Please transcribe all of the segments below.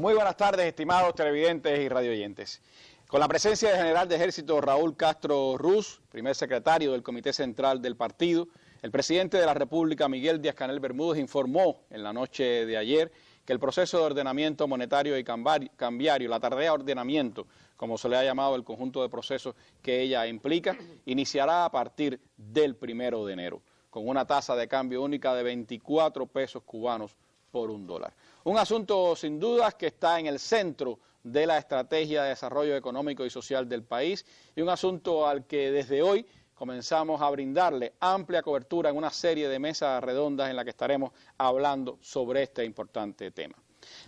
Muy buenas tardes, estimados televidentes y radioyentes. Con la presencia del general de ejército Raúl Castro Ruz, primer secretario del Comité Central del partido, el presidente de la República, Miguel Díaz-Canel Bermúdez, informó en la noche de ayer que el proceso de ordenamiento monetario y cambiario, la tarea de ordenamiento, como se le ha llamado el conjunto de procesos que ella implica, iniciará a partir del 1 de enero, con una tasa de cambio única de 24 pesos cubanos por $1. Un asunto sin dudas que está en el centro de la estrategia de desarrollo económico y social del país y un asunto al que desde hoy comenzamos a brindarle amplia cobertura en una serie de mesas redondas en la que estaremos hablando sobre este importante tema.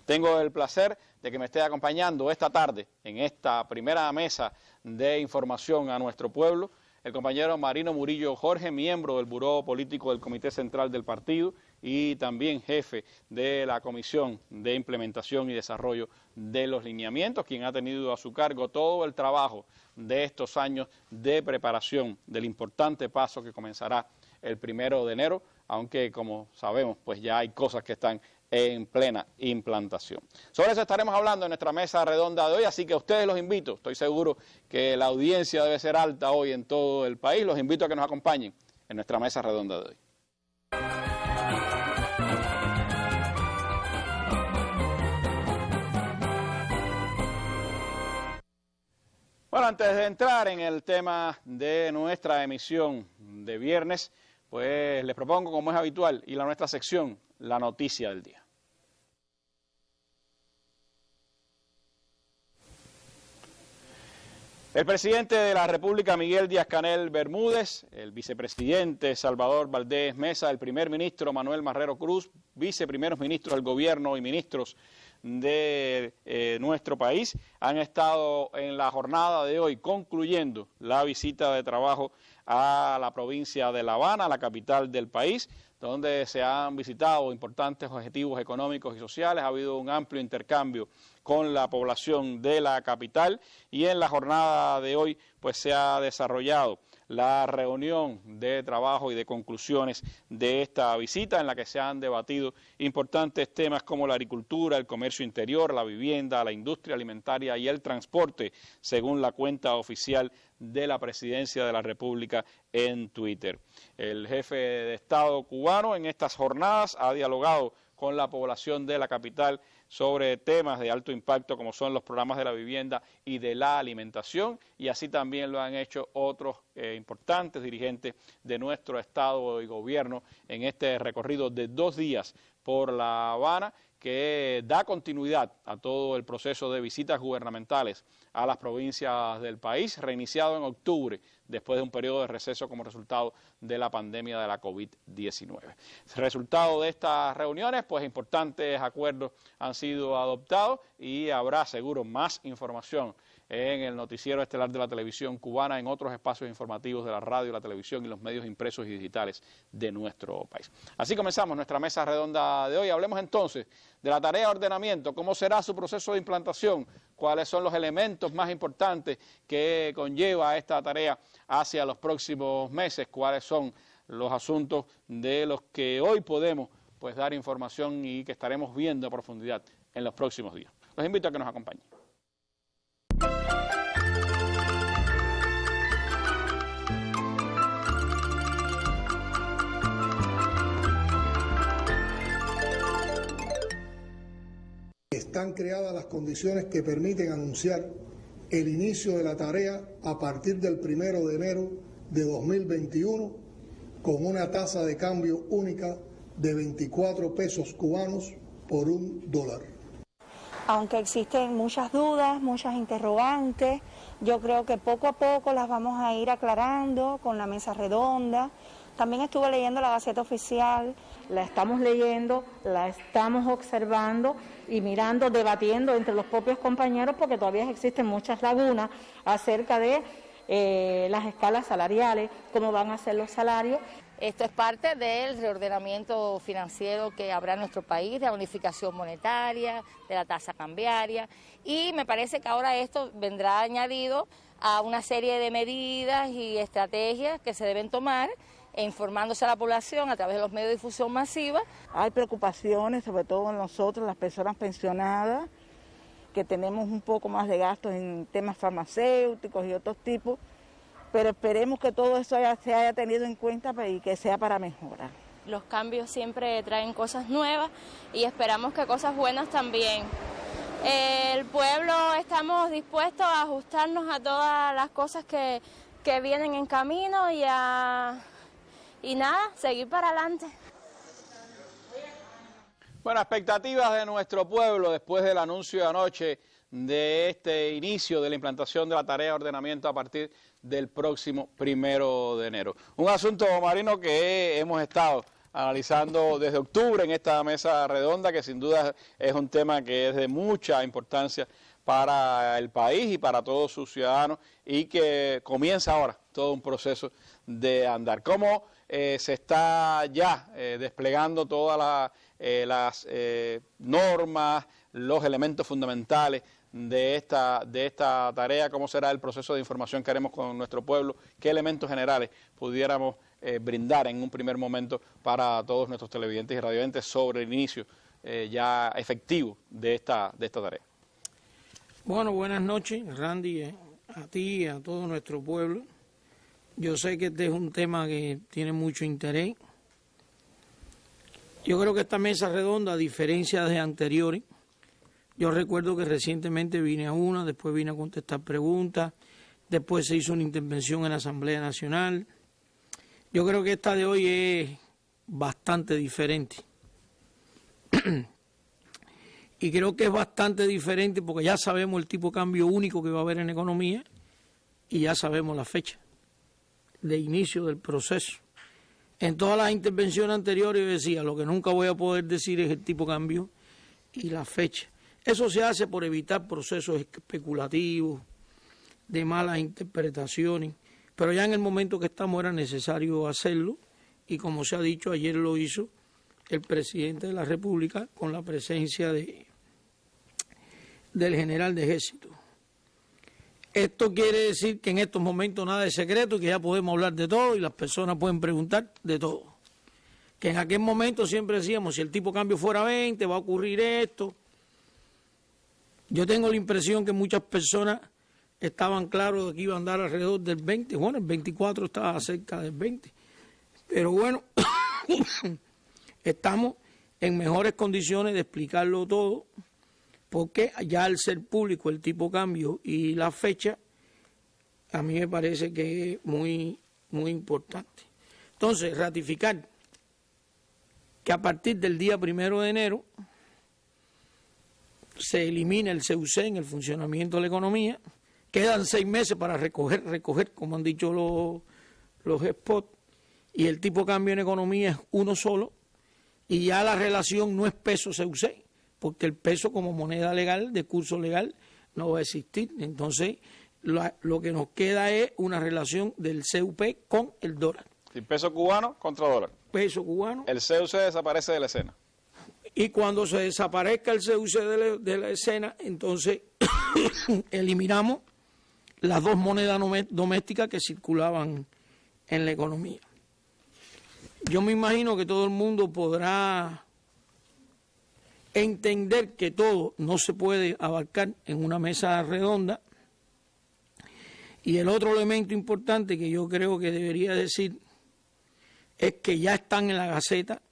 Tengo el placer de que me esté acompañando esta tarde en esta primera mesa de información a nuestro pueblo el compañero Marino Murillo Jorge, miembro del Buró Político del Comité Central del Partido y también jefe de la Comisión de Implementación y Desarrollo de los Lineamientos, quien ha tenido a su cargo todo el trabajo de estos años de preparación del importante paso que comenzará el 1 de enero, aunque como sabemos pues ya hay cosas que están en plena implantación. Sobre eso estaremos hablando en nuestra mesa redonda de hoy, así que a ustedes los invito, estoy seguro que la audiencia debe ser alta hoy en todo el país, los invito a que nos acompañen en nuestra mesa redonda de hoy. Bueno, antes de entrar en el tema de nuestra emisión de viernes, pues les propongo, como es habitual, ir a nuestra sección, la noticia del día. El presidente de la República, Miguel Díaz-Canel Bermúdez, el vicepresidente Salvador Valdés Mesa, el primer ministro Manuel Marrero Cruz, viceprimeros ministros del gobierno y ministros de nuestro país, han estado en la jornada de hoy concluyendo la visita de trabajo a la provincia de La Habana, la capital del país, donde se han visitado importantes objetivos económicos y sociales, ha habido un amplio intercambio con la población de la capital y en la jornada de hoy pues se ha desarrollado la reunión de trabajo y de conclusiones de esta visita en la que se han debatido importantes temas como la agricultura, el comercio interior, la vivienda, la industria alimentaria y el transporte, según la cuenta oficial de la Presidencia de la República en Twitter. El jefe de Estado cubano en estas jornadas ha dialogado con la población de la capital sobre temas de alto impacto como son los programas de la vivienda y de la alimentación, y así también lo han hecho otros importantes dirigentes de nuestro Estado y gobierno en este recorrido de 2 días por La Habana, que da continuidad a todo el proceso de visitas gubernamentales a las provincias del país, reiniciado en octubre, después de un periodo de receso como resultado de la pandemia de la COVID-19. Resultado de estas reuniones, pues importantes acuerdos han sido adoptados y habrá seguro más información en el noticiero estelar de la televisión cubana, en otros espacios informativos de la radio, la televisión y los medios impresos y digitales de nuestro país. Así comenzamos nuestra mesa redonda de hoy. Hablemos entonces de la tarea de ordenamiento, cómo será su proceso de implantación, cuáles son los elementos más importantes que conlleva esta tarea hacia los próximos meses, cuáles son los asuntos de los que hoy podemos pues dar información y que estaremos viendo a profundidad en los próximos días. Los invito a que nos acompañen. Están creadas las condiciones que permiten anunciar el inicio de la tarea a partir del 1 de enero de 2021 con una tasa de cambio única de 24 pesos cubanos por $1. Aunque existen muchas dudas, muchas interrogantes, yo creo que poco a poco las vamos a ir aclarando con la mesa redonda. También estuve leyendo la Gaceta Oficial. La estamos leyendo, la estamos observando y mirando, debatiendo entre los propios compañeros porque todavía existen muchas lagunas acerca de las escalas salariales, cómo van a ser los salarios. Esto es parte del reordenamiento financiero que habrá en nuestro país, de la unificación monetaria, de la tasa cambiaria, y me parece que ahora esto vendrá añadido a una serie de medidas y estrategias que se deben tomar, informándose a la población a través de los medios de difusión masiva. Hay preocupaciones, sobre todo en nosotros, las personas pensionadas, que tenemos un poco más de gastos en temas farmacéuticos y otros tipos, pero esperemos que todo eso se haya tenido en cuenta y que sea para mejorar. Los cambios siempre traen cosas nuevas y esperamos que cosas buenas también. El pueblo estamos dispuestos a ajustarnos a todas las cosas que vienen en camino y nada, seguir para adelante. Bueno, expectativas de nuestro pueblo después del anuncio de anoche de este inicio de la implantación de la tarea de ordenamiento a partir del próximo 1 de enero. Un asunto, Marino, que hemos estado analizando desde octubre en esta mesa redonda, que sin duda es un tema que es de mucha importancia para el país y para todos sus ciudadanos y que comienza ahora todo un proceso de andar. ¿Cómo se está ya desplegando todas las normas, los elementos fundamentales de esta tarea? ¿Cómo será el proceso de información que haremos con nuestro pueblo? ¿Qué elementos generales pudiéramos brindar en un primer momento para todos nuestros televidentes y radiovidentes sobre el inicio ya efectivo de esta tarea? Bueno, buenas noches, Randy, a ti y a todo nuestro pueblo. Yo sé que este es un tema que tiene mucho interés. Yo creo que esta mesa redonda, a diferencia de anteriores, yo recuerdo que recientemente vine a una, después vine a contestar preguntas, después se hizo una intervención en la Asamblea Nacional. Yo creo que esta de hoy es bastante diferente. Y creo que es bastante diferente porque ya sabemos el tipo de cambio único que va a haber en la economía y ya sabemos la fecha de inicio del proceso. En todas las intervenciones anteriores yo decía, lo que nunca voy a poder decir es el tipo de cambio y la fecha. Eso se hace por evitar procesos especulativos, de malas interpretaciones, pero ya en el momento que estamos era necesario hacerlo y como se ha dicho, ayer lo hizo el presidente de la República con la presencia del general de ejército. Esto quiere decir que en estos momentos nada es secreto y que ya podemos hablar de todo y las personas pueden preguntar de todo. Que en aquel momento siempre decíamos, si el tipo de cambio fuera 20, va a ocurrir esto. Yo tengo la impresión que muchas personas estaban claros de que iba a andar alrededor del 20. Bueno, el 24 estaba cerca del 20. Pero bueno, estamos en mejores condiciones de explicarlo todo, porque ya al ser público el tipo de cambio y la fecha, a mí me parece que es muy, muy importante. Entonces, ratificar que a partir del día 1 de enero se elimina el CUC en el funcionamiento de la economía. Quedan 6 meses para recoger, como han dicho los spots, y el tipo de cambio en economía es uno solo, y ya la relación no es peso CUC, porque el peso como moneda legal, de curso legal, no va a existir. Entonces, lo que nos queda es una relación del CUP con el dólar. El peso cubano contra dólar. Peso cubano. El CUC desaparece de la escena. Y cuando se desaparezca el CUC de la escena, entonces eliminamos las dos monedas domésticas que circulaban en la economía. Yo me imagino que todo el mundo podrá entender que todo no se puede abarcar en una mesa redonda. Y el otro elemento importante que yo creo que debería decir es que ya están en la Gaceta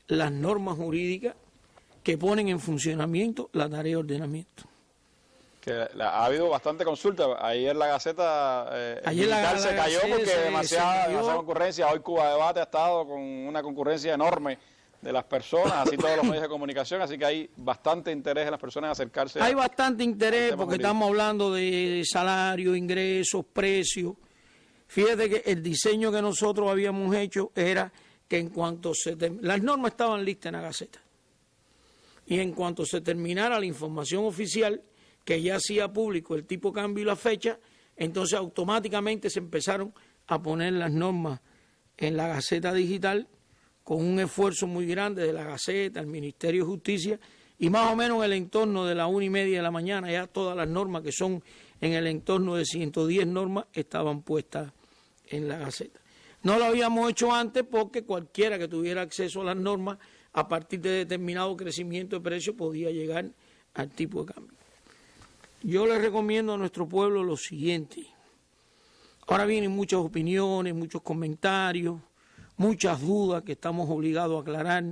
las normas jurídicas que ponen en funcionamiento la tarea de ordenamiento. Que ha habido bastante consulta. Ayer la Gaceta se cayó porque demasiada concurrencia. Hoy Cuba Debate ha estado con una concurrencia enorme de las personas, así todos los medios de comunicación, así que hay bastante interés en las personas en acercarse. Hay bastante interés porque jurídico. Estamos hablando de salario, ingresos, precios. Fíjate que el diseño que nosotros habíamos hecho era que en cuanto las normas estaban listas en la Gaceta y en cuanto se terminara la información oficial que ya hacía público el tipo de cambio y la fecha, entonces automáticamente se empezaron a poner las normas en la Gaceta Digital con un esfuerzo muy grande de la Gaceta, el Ministerio de Justicia, y más o menos en el entorno de la 1:30 de la mañana ya todas las normas que son en el entorno de 110 normas estaban puestas en la Gaceta. No lo habíamos hecho antes porque cualquiera que tuviera acceso a las normas a partir de determinado crecimiento de precios podía llegar al tipo de cambio. Yo le recomiendo a nuestro pueblo lo siguiente. Ahora vienen muchas opiniones, muchos comentarios, muchas dudas que estamos obligados a aclarar.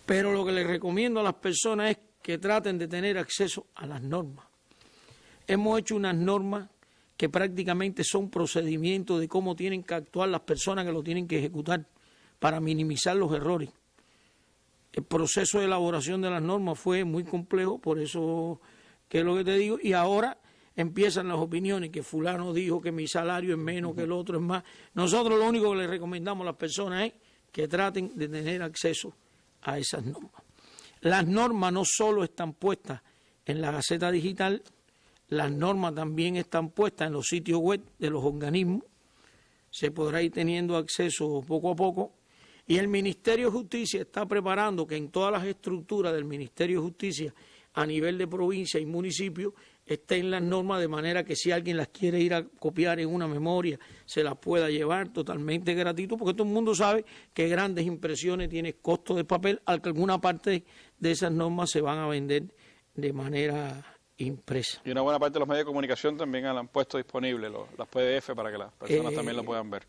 Pero lo que les recomiendo a las personas es que traten de tener acceso a las normas. Hemos hecho unas normas que prácticamente son procedimientos de cómo tienen que actuar las personas que lo tienen que ejecutar para minimizar los errores. El proceso de elaboración de las normas fue muy complejo, por eso que es lo que te digo, y ahora empiezan las opiniones, que fulano dijo que mi salario es menos, que el otro es más. Nosotros lo único que les recomendamos a las personas es que traten de tener acceso a esas normas. Las normas no solo están puestas en la Gaceta Digital, las normas también están puestas en los sitios web de los organismos, se podrá ir teniendo acceso poco a poco, y el Ministerio de Justicia está preparando que en todas las estructuras del Ministerio de Justicia a nivel de provincia y municipio estén las normas, de manera que si alguien las quiere ir a copiar en una memoria se las pueda llevar totalmente gratuito, porque todo el mundo sabe que grandes impresiones tienen costo de papel, al que alguna parte de esas normas se van a vender de manera impresa. Y una buena parte de los medios de comunicación también han puesto disponibles las PDF para que las personas también lo puedan ver.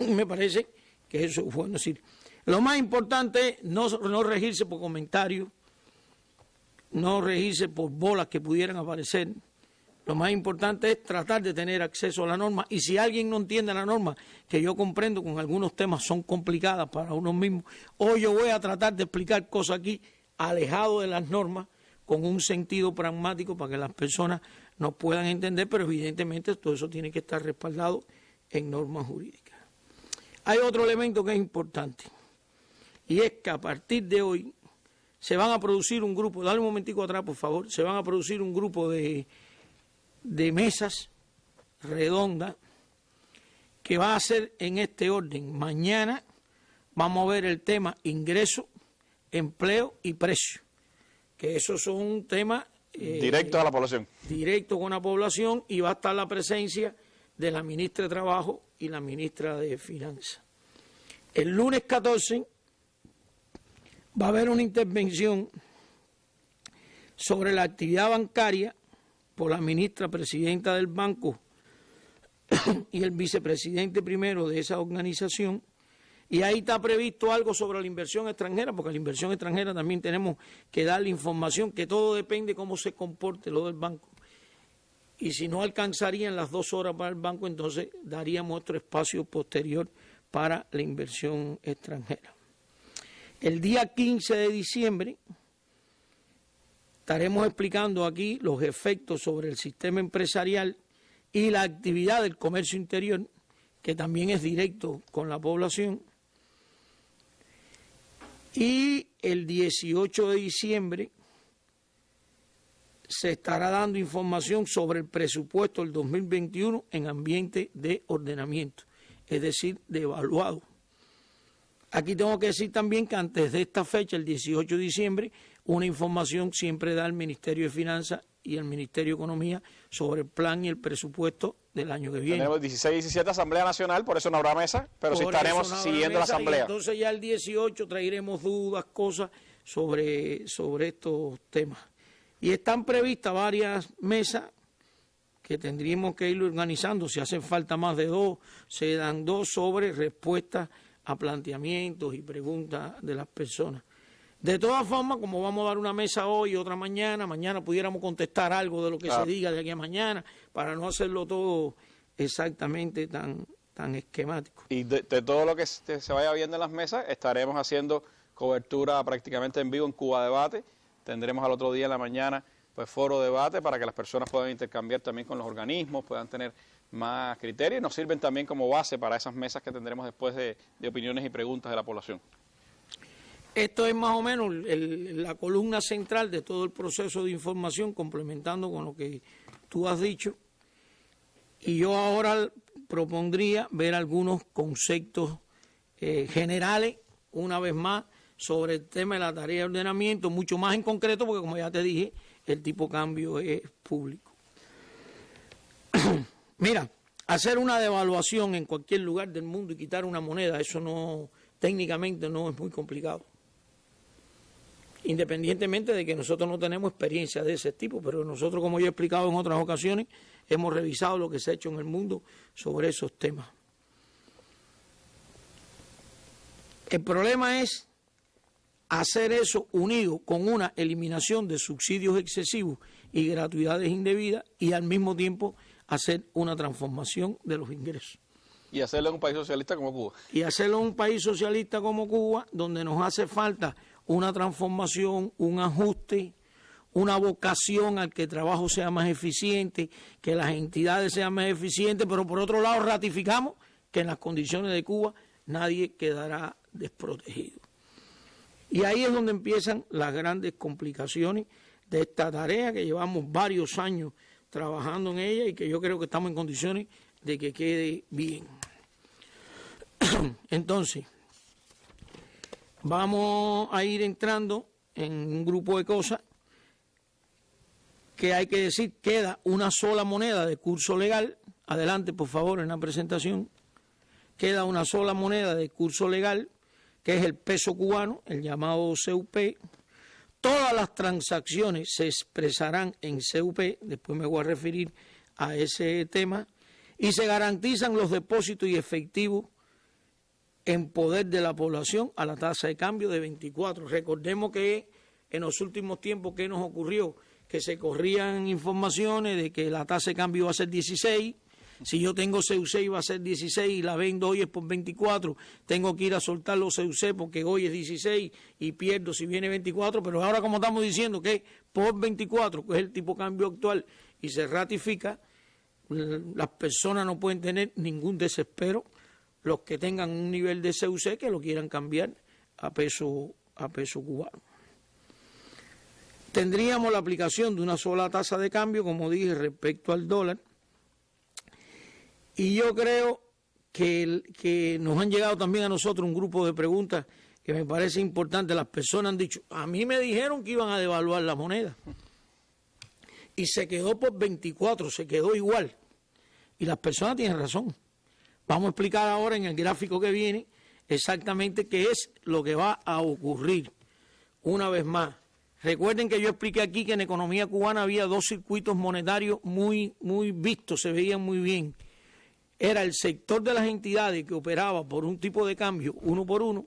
Me parece que eso es bueno decir. Lo más importante es no regirse por comentarios, no regirse por bolas que pudieran aparecer. Lo más importante es tratar de tener acceso a la norma, y si alguien no entiende la norma, que yo comprendo con algunos temas son complicadas para uno mismo, o yo voy a tratar de explicar cosas aquí alejado de las normas con un sentido pragmático para que las personas nos puedan entender, pero evidentemente todo eso tiene que estar respaldado en normas jurídicas. Hay otro elemento que es importante, y es que a partir de hoy se van a producir un grupo, dale un momentico atrás por favor, se van a producir un grupo de mesas redondas que va a ser en este orden. Mañana vamos a ver el tema ingreso, empleo y precio, que esos son temas directos a la población. Directo con la población, y va a estar la presencia de la ministra de Trabajo y la ministra de Finanzas. El lunes 14 va a haber una intervención sobre la actividad bancaria por la ministra presidenta del banco y el vicepresidente primero de esa organización, y ahí está previsto algo sobre la inversión extranjera, porque la inversión extranjera también tenemos que darle información, que todo depende de cómo se comporte lo del banco, y si no alcanzarían las 2 horas para el banco, entonces daríamos otro espacio posterior para la inversión extranjera. El día 15 de diciembre estaremos explicando aquí los efectos sobre el sistema empresarial y la actividad del comercio interior, que también es directo con la población. Y el 18 de diciembre se estará dando información sobre el presupuesto del 2021 en ambiente de ordenamiento, es decir, de evaluado. Aquí tengo que decir también que antes de esta fecha, el 18 de diciembre, una información siempre da el Ministerio de Finanzas y el Ministerio de Economía sobre el plan y el presupuesto del año que viene. Tenemos 16 y 17 Asamblea Nacional, por eso no habrá mesa, pero sí estaremos siguiendo la Asamblea. Y entonces ya el 18 traeremos dudas, cosas sobre estos temas. Y están previstas varias mesas que tendríamos que ir organizando. Si hacen falta más de 2, se dan 2 sobre respuestas a planteamientos y preguntas de las personas. De todas formas, como vamos a dar una mesa hoy y otra mañana pudiéramos contestar algo de lo que se diga de aquí a mañana, para no hacerlo todo exactamente tan esquemático. Y de todo lo que se vaya viendo en las mesas, estaremos haciendo cobertura prácticamente en vivo en Cuba Debate. Tendremos al otro día en la mañana pues foro debate para que las personas puedan intercambiar también con los organismos, puedan tener más criterios, y nos sirven también como base para esas mesas que tendremos después de opiniones y preguntas de la población. Esto es más o menos la columna central de todo el proceso de información, complementando con lo que tú has dicho. Y yo ahora propondría ver algunos conceptos generales, una vez más, sobre el tema de la tarea de ordenamiento, mucho más en concreto, porque como ya te dije, el tipo de cambio es público. Mira, hacer una devaluación en cualquier lugar del mundo y quitar una moneda, eso no, técnicamente no es muy complicado. independientemente de que nosotros no tenemos experiencia de ese tipo, pero nosotros, como yo he explicado en otras ocasiones, hemos revisado lo que se ha hecho en el mundo sobre esos temas. El problema es hacer eso unido con una eliminación de subsidios excesivos y gratuidades indebidas y al mismo tiempo hacer una transformación de los ingresos. Y hacerlo en un país socialista como Cuba. Y hacerlo en un país socialista como Cuba, donde nos hace falta una transformación, un ajuste, una vocación al que el trabajo sea más eficiente, que las entidades sean más eficientes, pero por otro lado ratificamos que en las condiciones de Cuba nadie quedará desprotegido. Y ahí es donde empiezan las grandes complicaciones de esta tarea, que llevamos varios años trabajando en ella y que yo creo que estamos en condiciones de que quede bien. Entonces, vamos a ir entrando en un grupo de cosas que hay que decir. Queda una sola moneda de curso legal. Adelante, por favor, en la presentación. Queda una sola moneda de curso legal, que es el peso cubano, el llamado CUP. Todas las transacciones se expresarán en CUP, después me voy a referir a ese tema, y se garantizan los depósitos y efectivos en poder de la población a la tasa de cambio de 24. Recordemos que en los últimos tiempos, ¿qué nos ocurrió? Que se corrían informaciones de que la tasa de cambio iba a ser 16, si yo tengo CUC iba a ser 16 y la vendo hoy es por 24, tengo que ir a soltar los CUC porque hoy es 16 y pierdo si viene 24, pero ahora como estamos diciendo que por 24, que es el tipo de cambio actual y se ratifica, las personas no pueden tener ningún desespero, los que tengan un nivel de CUC que lo quieran cambiar a peso cubano. Tendríamos la aplicación de una sola tasa de cambio, como dije, respecto al dólar. Y yo creo que nos han llegado también a nosotros un grupo de preguntas que me parece importante. Las personas han dicho, a mí me dijeron que iban a devaluar la moneda. Y se quedó por 24, se quedó igual. Y las personas tienen razón. Vamos a explicar ahora en el gráfico que viene exactamente qué es lo que va a ocurrir. Una vez más, recuerden que yo expliqué aquí que en economía cubana había dos circuitos monetarios muy vistos, se veían muy bien. Era el sector de las entidades que operaba por un tipo de cambio 1 por 1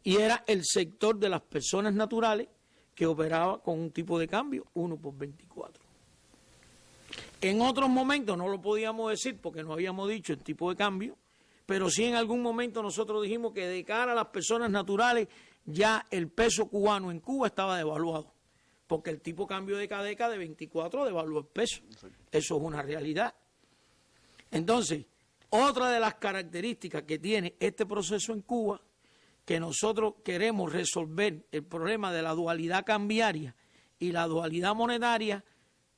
y era el sector de las personas naturales que operaba con un tipo de cambio 1 por 24. En otros momentos no lo podíamos decir porque no habíamos dicho el tipo de cambio, pero sí en algún momento nosotros dijimos que de cara a las personas naturales ya el peso cubano en Cuba estaba devaluado, porque el tipo de cambio de Cadeca de 24 devaluó el peso. Eso es una realidad. Entonces, otra de las características que tiene este proceso en Cuba, que nosotros queremos resolver el problema de la dualidad cambiaria y la dualidad monetaria,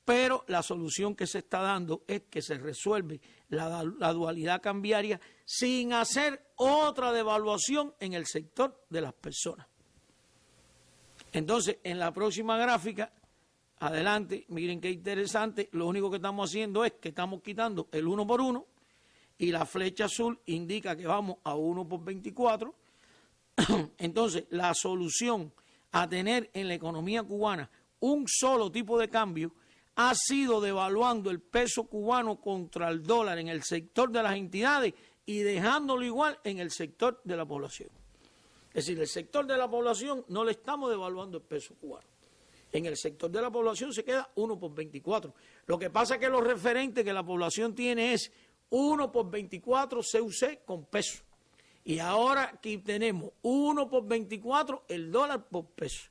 pero la solución que se está dando es que se resuelve la dualidad cambiaria sin hacer otra devaluación en el sector de las personas. Entonces, en la próxima gráfica, adelante, miren qué interesante, lo único que estamos haciendo es que estamos quitando el 1 por 1 y la flecha azul indica que vamos a 1 por 24. Entonces, la solución a tener en la economía cubana un solo tipo de cambio ha sido devaluando el peso cubano contra el dólar en el sector de las entidades y dejándolo igual en el sector de la población. Es decir, el sector de la población no le estamos devaluando el peso cubano. En el sector de la población se queda 1 por 24. Lo que pasa es que los referentes que la población tiene es 1 por 24 CUC con peso. Y ahora aquí tenemos 1 por 24 el dólar por peso.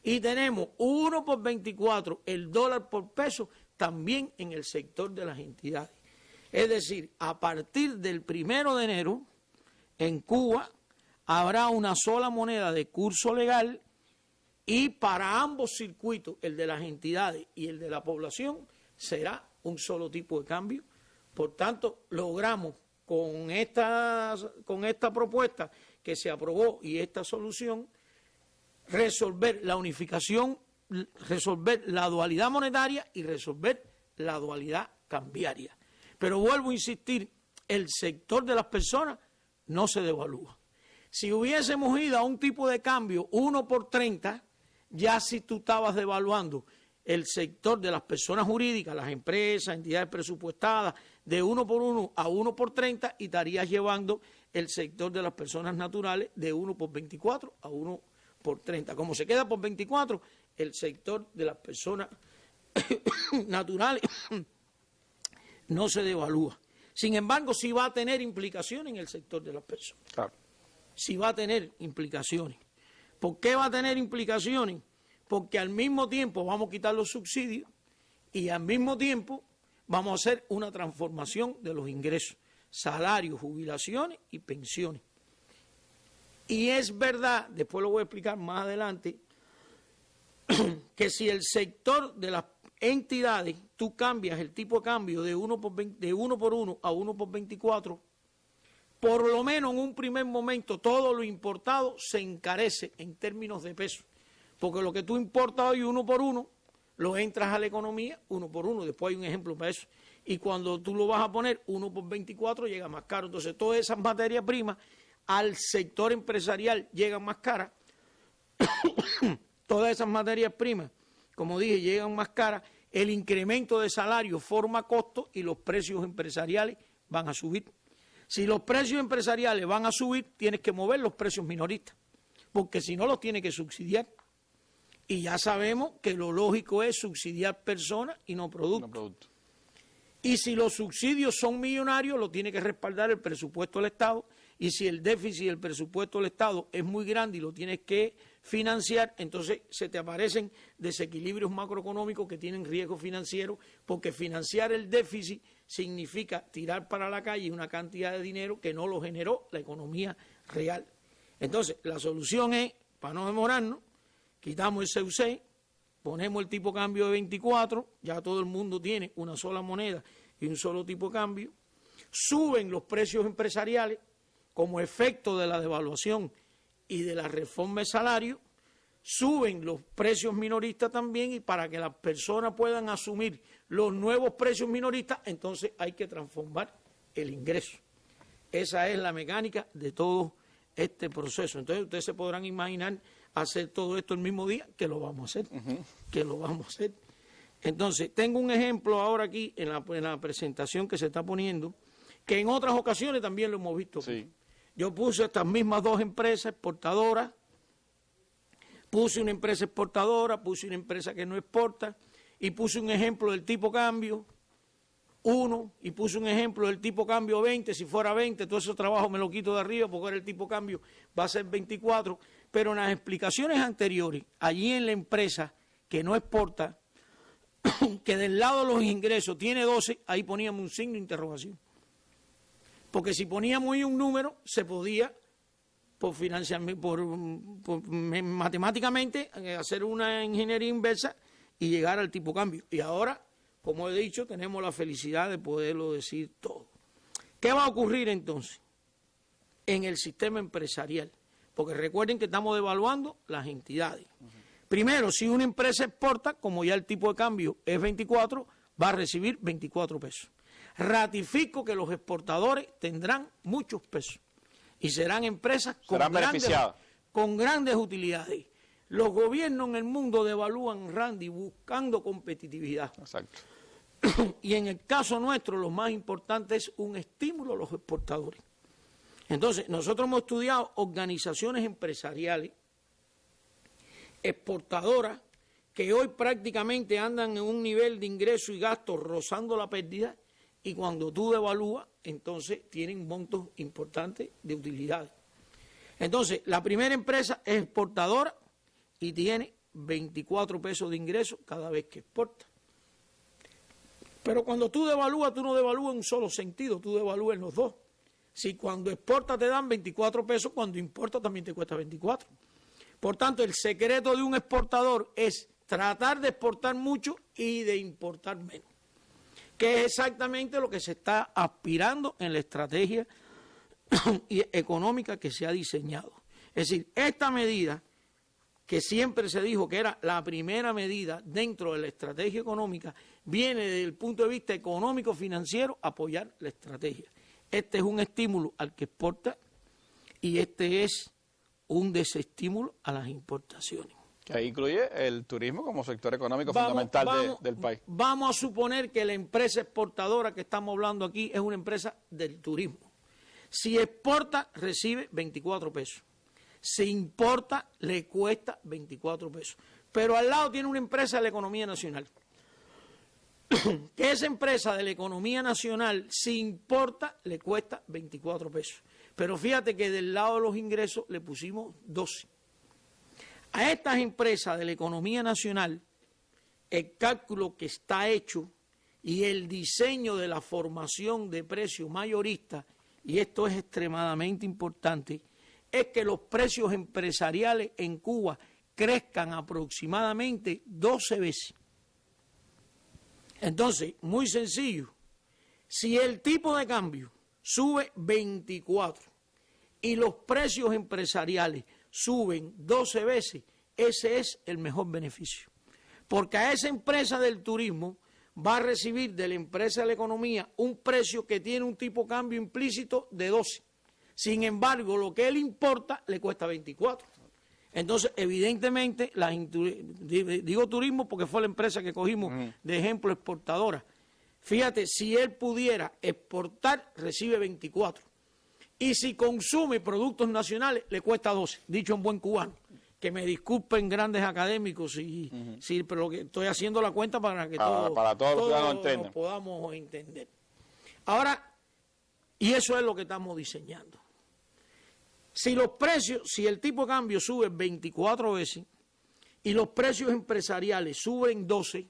Y tenemos 1 por 24 el dólar por peso también en el sector de las entidades. Es decir, a partir del 1 de enero, en Cuba habrá una sola moneda de curso legal y para ambos circuitos, el de las entidades y el de la población, será un solo tipo de cambio. Por tanto, logramos con esta propuesta que se aprobó y esta solución, resolver la unificación, resolver la dualidad monetaria y resolver la dualidad cambiaria. Pero vuelvo a insistir, el sector de las personas no se devalúa. Si hubiésemos ido a un tipo de cambio 1 por 30, ya si tú estabas devaluando el sector de las personas jurídicas, las empresas, entidades presupuestadas, de 1 por 1 a 1 por 30, y estarías llevando el sector de las personas naturales de 1 por 24 a 1 por 30. Como se queda por 24, el sector de las personas naturales no se devalúa. Sin embargo, sí va a tener implicaciones en el sector de las personas. Claro. Sí va a tener implicaciones. ¿Por qué va a tener implicaciones? Porque al mismo tiempo vamos a quitar los subsidios y al mismo tiempo vamos a hacer una transformación de los ingresos, salarios, jubilaciones y pensiones. Y es verdad, después lo voy a explicar más adelante, que si el sector de las entidades, tú cambias el tipo de cambio de 1 por 1 a 1 por 24, por lo menos en un primer momento todo lo importado se encarece en términos de peso. Porque lo que tú importas hoy 1 por 1, lo entras a la economía 1 por 1. Después hay un ejemplo para eso. Y cuando tú lo vas a poner 1 por 24, llega más caro. Entonces, todas esas materias primas al sector empresarial llegan más caras. Todas esas materias primas, como dije, llegan más caras. El incremento de salario forma costo y los precios empresariales van a subir. Si los precios empresariales van a subir, tienes que mover los precios minoristas, porque si no los tienes que subsidiar. Y ya sabemos que lo lógico es subsidiar personas y no productos. Y si los subsidios son millonarios, lo tiene que respaldar el presupuesto del Estado. Y si el déficit del presupuesto del Estado es muy grande y lo tienes que financiar, entonces se te aparecen desequilibrios macroeconómicos que tienen riesgo financiero, porque financiar el déficit significa tirar para la calle una cantidad de dinero que no lo generó la economía real. Entonces, la solución es, para no demorarnos, quitamos el CUC, ponemos el tipo de cambio de 24, ya todo el mundo tiene una sola moneda y un solo tipo de cambio, suben los precios empresariales como efecto de la devaluación y de la reforma de salario, suben los precios minoristas también, y para que las personas puedan asumir los nuevos precios minoristas, entonces hay que transformar el ingreso. Esa es la mecánica de todo este proceso. Entonces ustedes se podrán imaginar hacer todo esto el mismo día, que lo vamos a hacer, que lo vamos a hacer. Entonces, tengo un ejemplo ahora aquí en la presentación que se está poniendo, que en otras ocasiones también lo hemos visto. Sí. Yo puse estas mismas dos empresas exportadoras, puse una empresa exportadora, puse una empresa que no exporta, y puse un ejemplo del tipo cambio 1, y puse un ejemplo del tipo cambio 20, si fuera 20, todo ese trabajo me lo quito de arriba, porque ahora el tipo cambio va a ser 24, pero en las explicaciones anteriores, allí en la empresa que no exporta, que del lado de los ingresos tiene 12, ahí poníamos un signo de interrogación. Porque si poníamos ahí un número, se podía, matemáticamente, hacer una ingeniería inversa y llegar al tipo cambio. Y ahora, como he dicho, tenemos la felicidad de poderlo decir todo. ¿Qué va a ocurrir entonces en el sistema empresarial? Porque recuerden que estamos devaluando las entidades. Primero, si una empresa exporta, como ya el tipo de cambio es 24, va a recibir 24 pesos. Ratifico que los exportadores tendrán muchos pesos y serán empresas con grandes utilidades. Los gobiernos en el mundo devalúan, Randy, buscando competitividad. Exacto. Y en el caso nuestro, lo más importante es un estímulo a los exportadores. Entonces, nosotros hemos estudiado organizaciones empresariales exportadoras que hoy prácticamente andan en un nivel de ingreso y gasto rozando la pérdida, y cuando tú devalúas, entonces tienen montos importantes de utilidades. Entonces, la primera empresa es exportadora y tiene 24 pesos de ingreso cada vez que exporta. Pero cuando tú devalúas, tú no devalúas en un solo sentido, tú devalúas en los dos. Si cuando exporta te dan 24 pesos, cuando importa también te cuesta 24. Por tanto, el secreto de un exportador es tratar de exportar mucho y de importar menos, que es exactamente lo que se está aspirando en la estrategia económica que se ha diseñado. Es decir, esta medida, que siempre se dijo que era la primera medida dentro de la estrategia económica, viene desde el punto de vista económico-financiero a apoyar la estrategia. Este es un estímulo al que exporta y este es un desestímulo a las importaciones. Que ahí incluye el turismo como sector económico fundamental del país. Vamos a suponer que la empresa exportadora que estamos hablando aquí es una empresa del turismo. Si exporta, recibe 24 pesos. Si importa, le cuesta 24 pesos. Pero al lado tiene una empresa de la economía nacional. Que esa empresa de la economía nacional, si importa, le cuesta 24 pesos. Pero fíjate que del lado de los ingresos le pusimos 12. A estas empresas de la economía nacional, el cálculo que está hecho y el diseño de la formación de precios mayoristas, y esto es extremadamente importante, es que los precios empresariales en Cuba crezcan aproximadamente 12 veces. Entonces, muy sencillo, si el tipo de cambio sube 24 y los precios empresariales suben 12 veces, ese es el mejor beneficio. Porque a esa empresa del turismo va a recibir de la empresa de la economía un precio que tiene un tipo de cambio implícito de 12. Sin embargo, lo que él importa le cuesta 24. Entonces, evidentemente, digo turismo porque fue la empresa que cogimos de ejemplo exportadora. Fíjate, si él pudiera exportar, recibe 24. Y si consume productos nacionales, le cuesta 12, dicho en buen cubano. Que me disculpen grandes académicos, pero lo que estoy haciendo la cuenta para que todos lo podamos entender. Ahora, y eso es lo que estamos diseñando. Si el tipo de cambio sube 24 veces y los precios empresariales suben 12,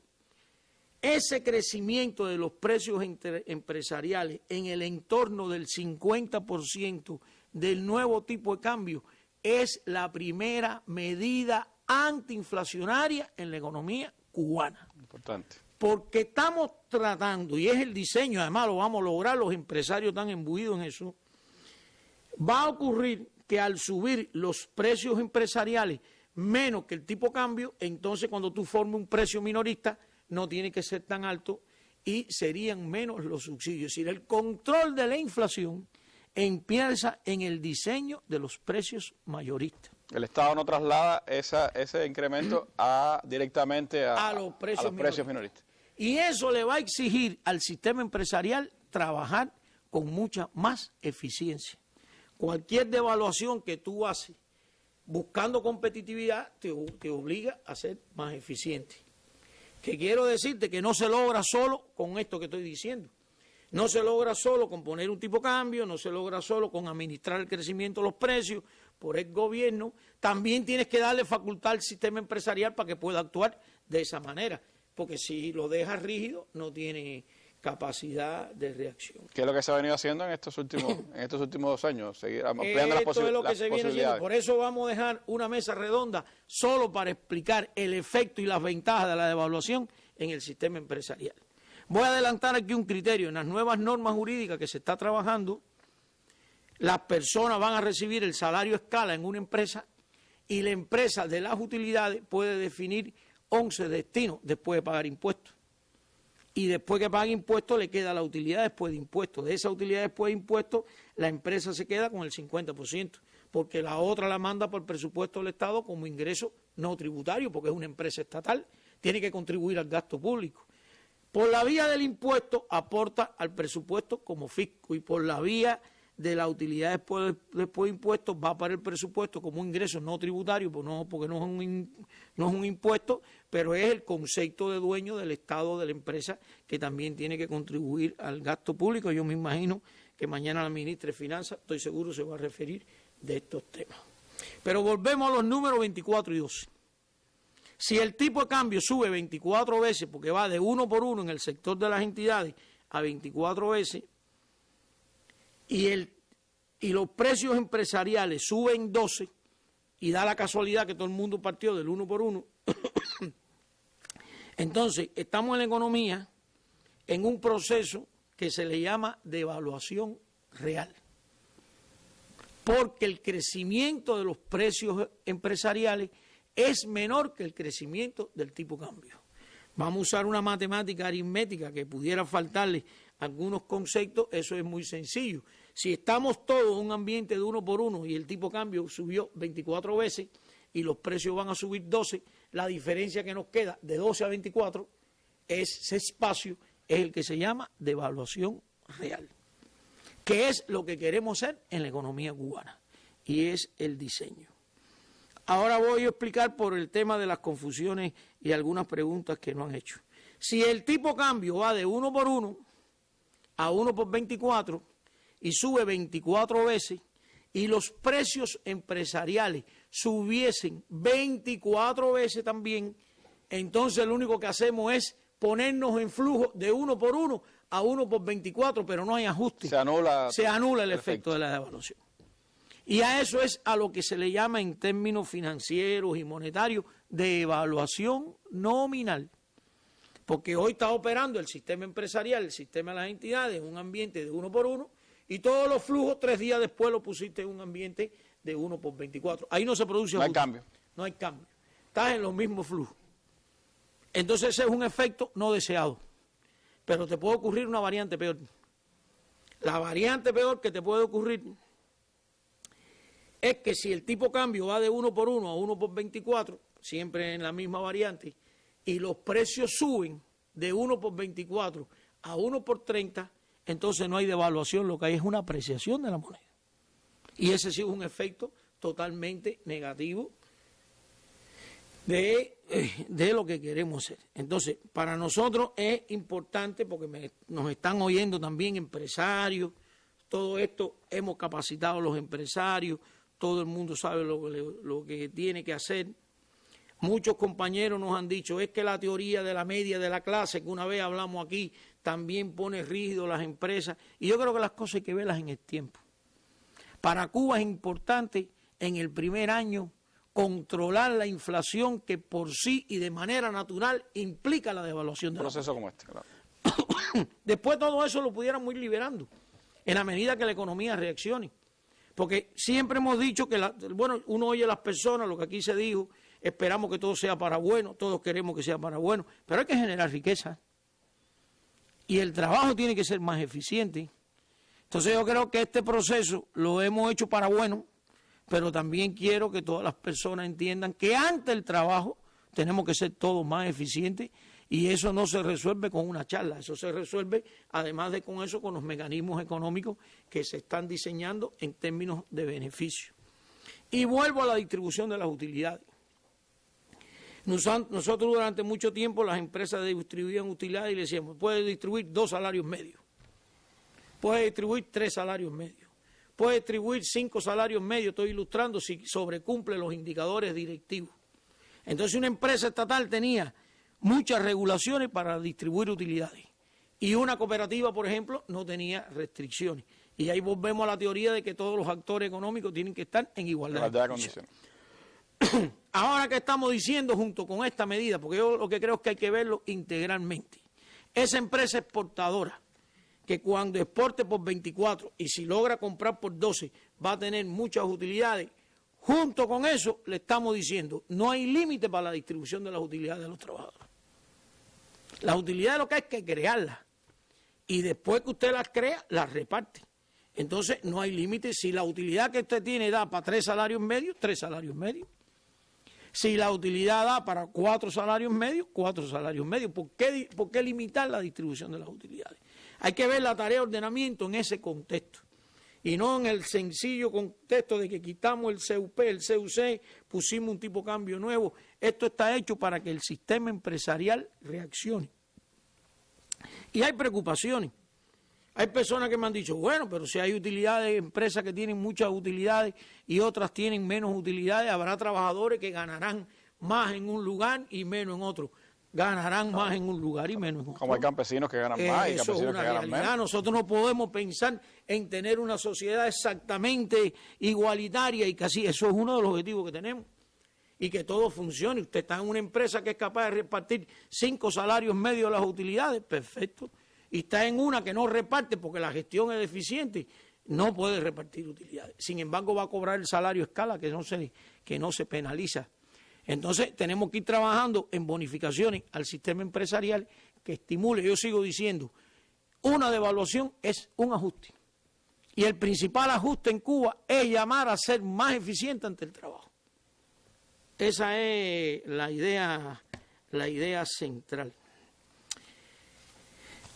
ese crecimiento de los precios empresariales en el entorno del 50% del nuevo tipo de cambio es la primera medida antiinflacionaria en la economía cubana. Importante. Porque estamos tratando, y es el diseño, además lo vamos a lograr, los empresarios están imbuidos en eso, va a ocurrir que al subir los precios empresariales menos que el tipo de cambio, entonces cuando tú formes un precio minorista no tiene que ser tan alto y serían menos los subsidios. Es decir, el control de la inflación empieza en el diseño de los precios mayoristas. El Estado no traslada ese incremento directamente a los precios minoristas. Y eso le va a exigir al sistema empresarial trabajar con mucha más eficiencia. Cualquier devaluación que tú haces buscando competitividad te obliga a ser más eficiente. Que quiero decirte que no se logra solo con esto que estoy diciendo. No se logra solo con poner un tipo de cambio, no se logra solo con administrar el crecimiento de los precios por el gobierno. También tienes que darle facultad al sistema empresarial para que pueda actuar de esa manera. Porque si lo dejas rígido, no tiene capacidad de reacción. ¿Qué es lo que se ha venido haciendo en estos últimos 2 años? Seguir ampliando las posibilidades. Esto es lo que se viene haciendo. Por eso vamos a dejar una mesa redonda solo para explicar el efecto y las ventajas de la devaluación en el sistema empresarial. Voy a adelantar aquí un criterio. En las nuevas normas jurídicas que se está trabajando, las personas van a recibir el salario escala en una empresa y la empresa de las utilidades puede definir 11 destinos después de pagar impuestos. Y después que pague impuestos le queda la utilidad después de impuestos. De esa utilidad después de impuestos, la empresa se queda con el 50%, porque la otra la manda por presupuesto del Estado como ingreso no tributario, porque es una empresa estatal, tiene que contribuir al gasto público. Por la vía del impuesto aporta al presupuesto como fisco y por la vía de la utilidad después de impuestos va para el presupuesto como un ingreso no tributario, porque no es un impuesto, pero es el concepto de dueño del Estado de la empresa que también tiene que contribuir al gasto público. Yo me imagino que mañana la ministra de Finanzas, estoy seguro, se va a referir de estos temas. Pero volvemos a los números 24 y 12. Si el tipo de cambio sube 24 veces, porque va de 1 por 1 en el sector de las entidades a 24 veces, y los precios empresariales suben 12, y da la casualidad que todo el mundo partió del 1 por 1, entonces estamos en la economía en un proceso que se le llama devaluación real. Porque el crecimiento de los precios empresariales es menor que el crecimiento del tipo de cambio. Vamos a usar una matemática aritmética que pudiera faltarle algunos conceptos, eso es muy sencillo. Si estamos todos en un ambiente de 1 por 1 y el tipo de cambio subió 24 veces y los precios van a subir 12, la diferencia que nos queda de 12 a 24, ese espacio es el que se llama devaluación real, que es lo que queremos hacer en la economía cubana, y es el diseño. Ahora voy a explicar por el tema de las confusiones y algunas preguntas que no han hecho. Si el tipo de cambio va de 1 por 1 a 1 por 24 y sube 24 veces y los precios empresariales subiesen 24 veces también, entonces lo único que hacemos es ponernos en flujo de 1 por 1 a 1 por 24, pero no hay ajuste. Se anula el efecto de la devaluación. Y a eso es a lo que se le llama en términos financieros y monetarios devaluación nominal. Porque hoy está operando el sistema empresarial, el sistema de las entidades, en un ambiente de 1 por 1, y todos los flujos 3 días después lo pusiste en un ambiente de 1 por 24. Ahí no se produce ajuste. No hay cambio. No hay cambio. Estás en los mismos flujos. Entonces ese es un efecto no deseado. Pero te puede ocurrir una variante peor. La variante peor que te puede ocurrir es que si el tipo de cambio va de 1 por 1 a 1 por 24, siempre en la misma variante, y los precios suben de 1 por 24 a 1 por 30, entonces no hay devaluación, lo que hay es una apreciación de la moneda. Y ese sí es un efecto totalmente negativo de lo que queremos hacer. Entonces, para nosotros es importante, porque nos están oyendo también empresarios, todo esto hemos capacitado a los empresarios, todo el mundo sabe lo que tiene que hacer. Muchos compañeros nos han dicho, es que la teoría de la media de la clase, que una vez hablamos aquí, también pone rígido las empresas. Y yo creo que las cosas hay que verlas en el tiempo. Para Cuba es importante en el primer año controlar la inflación que por sí y de manera natural implica la devaluación de la moneda. Un proceso como este, claro. Después todo eso lo pudiéramos ir liberando en la medida que la economía reaccione. Porque siempre hemos dicho que, uno oye a las personas, lo que aquí se dijo, esperamos que todo sea para bueno, todos queremos que sea para bueno, pero hay que generar riqueza. Y el trabajo tiene que ser más eficiente. Entonces yo creo que este proceso lo hemos hecho para bueno, pero también quiero que todas las personas entiendan que ante el trabajo tenemos que ser todos más eficientes, y eso no se resuelve con una charla, eso se resuelve además de con eso, con los mecanismos económicos que se están diseñando en términos de beneficio. Y vuelvo a la distribución de las utilidades. Nosotros durante mucho tiempo las empresas distribuían utilidades y le decíamos, puede distribuir 2 salarios medios, puede distribuir 3 salarios medios, puede distribuir 5 salarios medios, estoy ilustrando si sobrecumple los indicadores directivos. Entonces una empresa estatal tenía muchas regulaciones para distribuir utilidades y una cooperativa, por ejemplo, no tenía restricciones. Y ahí volvemos a la teoría de que todos los actores económicos tienen que estar en igualdad de condiciones. Ahora que estamos diciendo junto con esta medida, porque yo lo que creo es que hay que verlo integralmente, esa empresa exportadora que cuando exporte por 24 y si logra comprar por 12 va a tener muchas utilidades, junto con eso le estamos diciendo, no hay límite para la distribución de las utilidades de los trabajadores. Las utilidades lo que hay es que crearlas y después que usted las crea, las reparte. Entonces no hay límite. Si la utilidad que usted tiene da para 3 salarios medios, 3 salarios medios. Si la utilidad da para 4 salarios medios, 4 salarios medios. ¿Por qué limitar la distribución de las utilidades? Hay que ver la tarea de ordenamiento en ese contexto y no en el sencillo contexto de que quitamos el CUP, el CUC, pusimos un tipo de cambio nuevo. Esto está hecho para que el sistema empresarial reaccione. Y hay preocupaciones. Hay personas que me han dicho, bueno, pero si hay utilidades, empresas que tienen muchas utilidades y otras tienen menos utilidades, habrá trabajadores que ganarán más en un lugar y menos en otro. Ganarán más en un lugar y menos en otro. Como hay campesinos que ganan más y campesinos que ganan menos. Nosotros no podemos pensar en tener una sociedad exactamente igualitaria y casi eso es uno de los objetivos que tenemos. Y que todo funcione. Usted está en una empresa que es capaz de repartir 5 salarios medios de las utilidades, perfecto. Y está en una que no reparte porque la gestión es deficiente, no puede repartir utilidades. Sin embargo, va a cobrar el salario a escala que no se penaliza. Entonces, tenemos que ir trabajando en bonificaciones al sistema empresarial que estimule. Yo sigo diciendo, una devaluación es un ajuste. Y el principal ajuste en Cuba es llamar a ser más eficiente ante el trabajo. Esa es la idea central.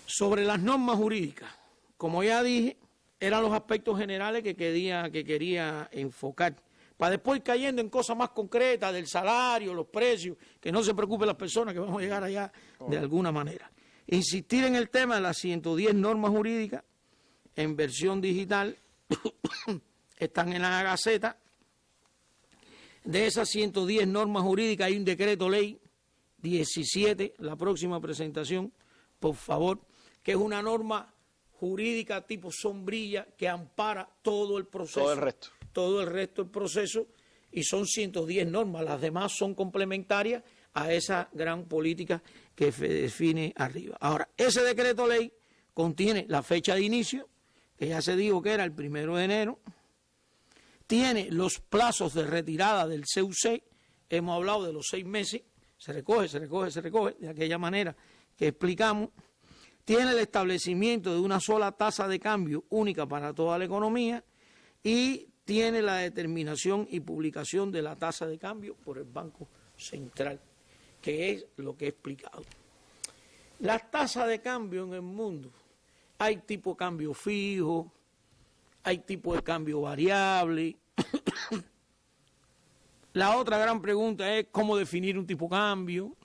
Sobre las normas jurídicas, como ya dije, eran los aspectos generales que quería enfocar, para después cayendo en cosas más concretas del salario, los precios, que no se preocupen las personas que vamos a llegar allá de alguna manera. Insistir en el tema de las 110 normas jurídicas en versión digital, están en la Gaceta. De esas 110 normas jurídicas hay un decreto ley 17, la próxima presentación, por favor, que es una norma jurídica tipo sombrilla que ampara todo el proceso. Todo el resto del proceso, y son 110 normas, las demás son complementarias a esa gran política que se define arriba. Ahora, ese decreto ley contiene la fecha de inicio, que ya se dijo que era el 1 de enero, tiene los plazos de retirada del CUC, hemos hablado de los 6 meses, se recoge, de aquella manera que explicamos, tiene el establecimiento de una sola tasa de cambio única para toda la economía y tiene la determinación y publicación de la tasa de cambio por el Banco Central, que es lo que he explicado. Las tasas de cambio en el mundo, hay tipo de cambio fijo, hay tipo de cambio variable. La otra gran pregunta es cómo definir un tipo de cambio.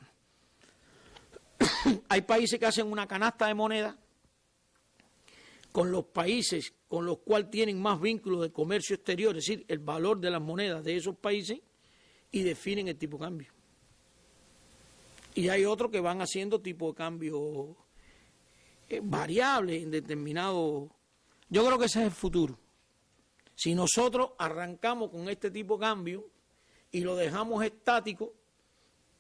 Hay países que hacen una canasta de moneda con los países con los cuales tienen más vínculos de comercio exterior, es decir, el valor de las monedas de esos países, y definen el tipo de cambio. Y hay otros que van haciendo tipo de cambio variable en determinado. Yo creo que ese es el futuro. Si nosotros arrancamos con este tipo de cambio y lo dejamos estático,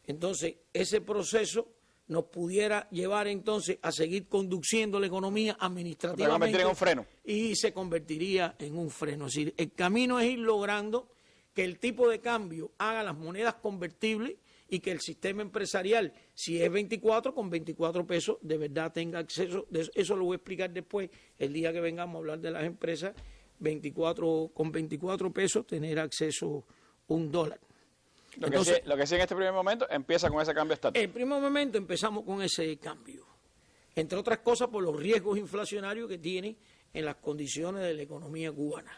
entonces ese proceso nos pudiera llevar entonces a seguir conduciendo la economía administrativamente en un freno. Y se convertiría en un freno. Es decir, el camino es ir logrando que el tipo de cambio haga las monedas convertibles y que el sistema empresarial, si es 24, con 24 pesos, de verdad tenga acceso. Eso lo voy a explicar después, el día que vengamos a hablar de las empresas, con 24 pesos tener acceso a $1. Entonces, lo que sí en este primer momento empieza con ese cambio estático. En el primer momento empezamos con ese cambio, entre otras cosas por los riesgos inflacionarios que tiene en las condiciones de la economía cubana.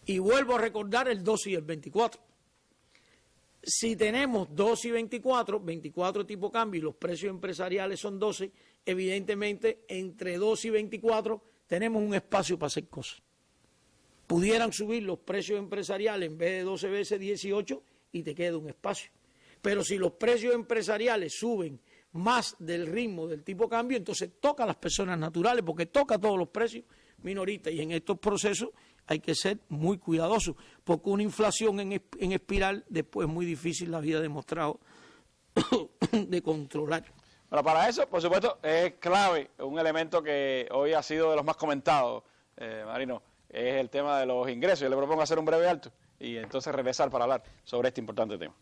Y vuelvo a recordar el 12 y el 24. Si tenemos 12 y 24, 24 tipo cambio y los precios empresariales son 12, evidentemente entre 12 y 24 tenemos un espacio para hacer cosas. Pudieran subir los precios empresariales en vez de 12 veces 18 y te queda un espacio. Pero si los precios empresariales suben más del ritmo del tipo de cambio, entonces toca a las personas naturales, porque toca a todos los precios minoristas, y en estos procesos hay que ser muy cuidadosos, porque una inflación en espiral después es muy difícil, la había demostrado, de controlar. Bueno, para eso, por supuesto, es clave, un elemento que hoy ha sido de los más comentados, Marino, es el tema de los ingresos. Yo le propongo hacer un breve alto y entonces regresar para hablar sobre este importante tema.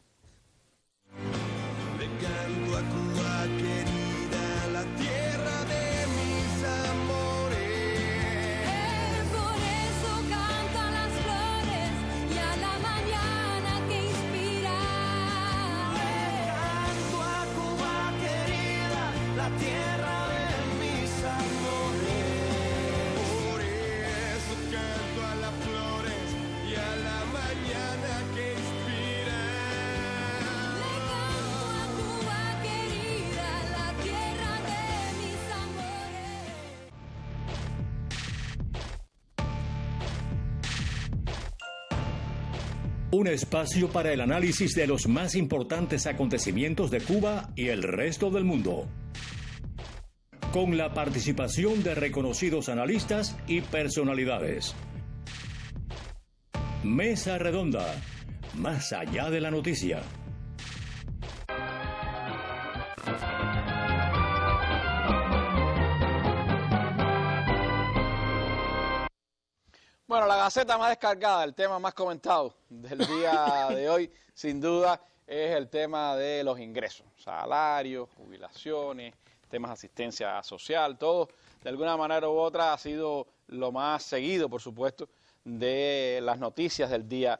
Un espacio para el análisis de los más importantes acontecimientos de Cuba y el resto del mundo. Con la participación de reconocidos analistas y personalidades. Mesa Redonda, más allá de la noticia. Bueno, la Gaceta más descargada, el tema más comentado del día de hoy, sin duda, es el tema de los ingresos, salarios, jubilaciones, temas de asistencia social, todo de alguna manera u otra ha sido lo más seguido, por supuesto, de las noticias del día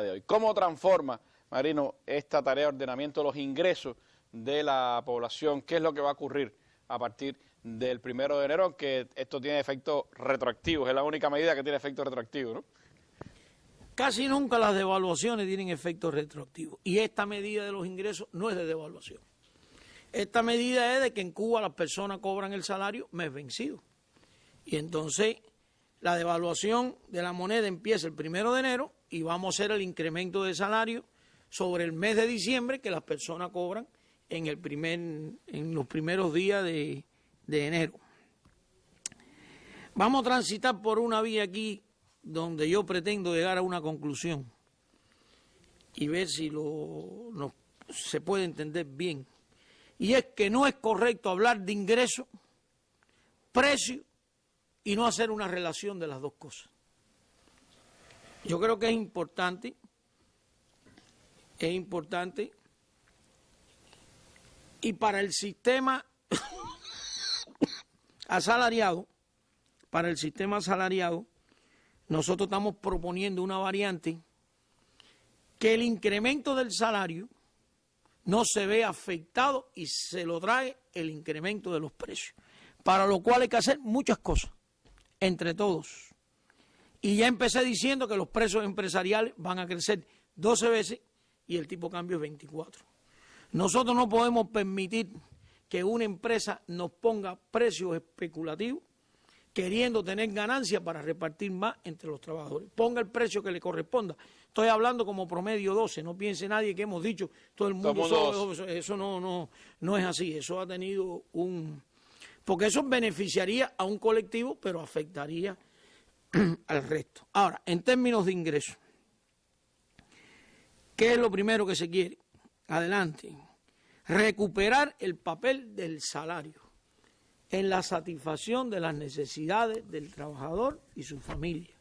de hoy. ¿Cómo transforma, Marino, esta tarea de ordenamiento de los ingresos de la población? ¿Qué es lo que va a ocurrir a partir del 1 de enero? Que esto tiene efectos retroactivos, es la única medida que tiene efectos retroactivos, ¿no? Casi nunca las devaluaciones tienen efectos retroactivos y esta medida de los ingresos no es de devaluación. Esta medida es de que en Cuba las personas cobran el salario mes vencido y entonces la devaluación de la moneda empieza el 1 de enero y vamos a hacer el incremento de salario sobre el mes de diciembre que las personas cobran en los primeros días de enero. Vamos a transitar por una vía aquí donde yo pretendo llegar a una conclusión y ver si se puede entender bien. Y es que no es correcto hablar de ingreso, precio y no hacer una relación de las dos cosas. Yo creo que es importante y para el sistema asalariado, nosotros estamos proponiendo una variante que el incremento del salario no se ve afectado y se lo trae el incremento de los precios, para lo cual hay que hacer muchas cosas, entre todos. Y ya empecé diciendo que los precios empresariales van a crecer 12 veces y el tipo de cambio es 24. Nosotros no podemos permitir que una empresa nos ponga precios especulativos queriendo tener ganancias para repartir más entre los trabajadores. Ponga el precio que le corresponda. Estoy hablando como promedio 12, no piense nadie que hemos dicho todo el mundo eso no es así. Eso ha tenido porque eso beneficiaría a un colectivo, pero afectaría al resto. Ahora, en términos de ingresos, ¿qué es lo primero que se quiere? Adelante. Recuperar el papel del salario en la satisfacción de las necesidades del trabajador y su familia.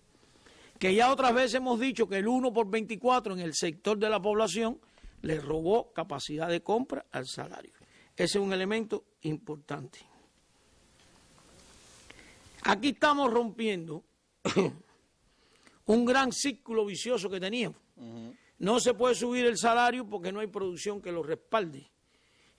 Que ya otras veces hemos dicho que el 1 por 24 en el sector de la población le robó capacidad de compra al salario. Ese es un elemento importante. Aquí estamos rompiendo un gran círculo vicioso que teníamos. No se puede subir el salario porque no hay producción que lo respalde.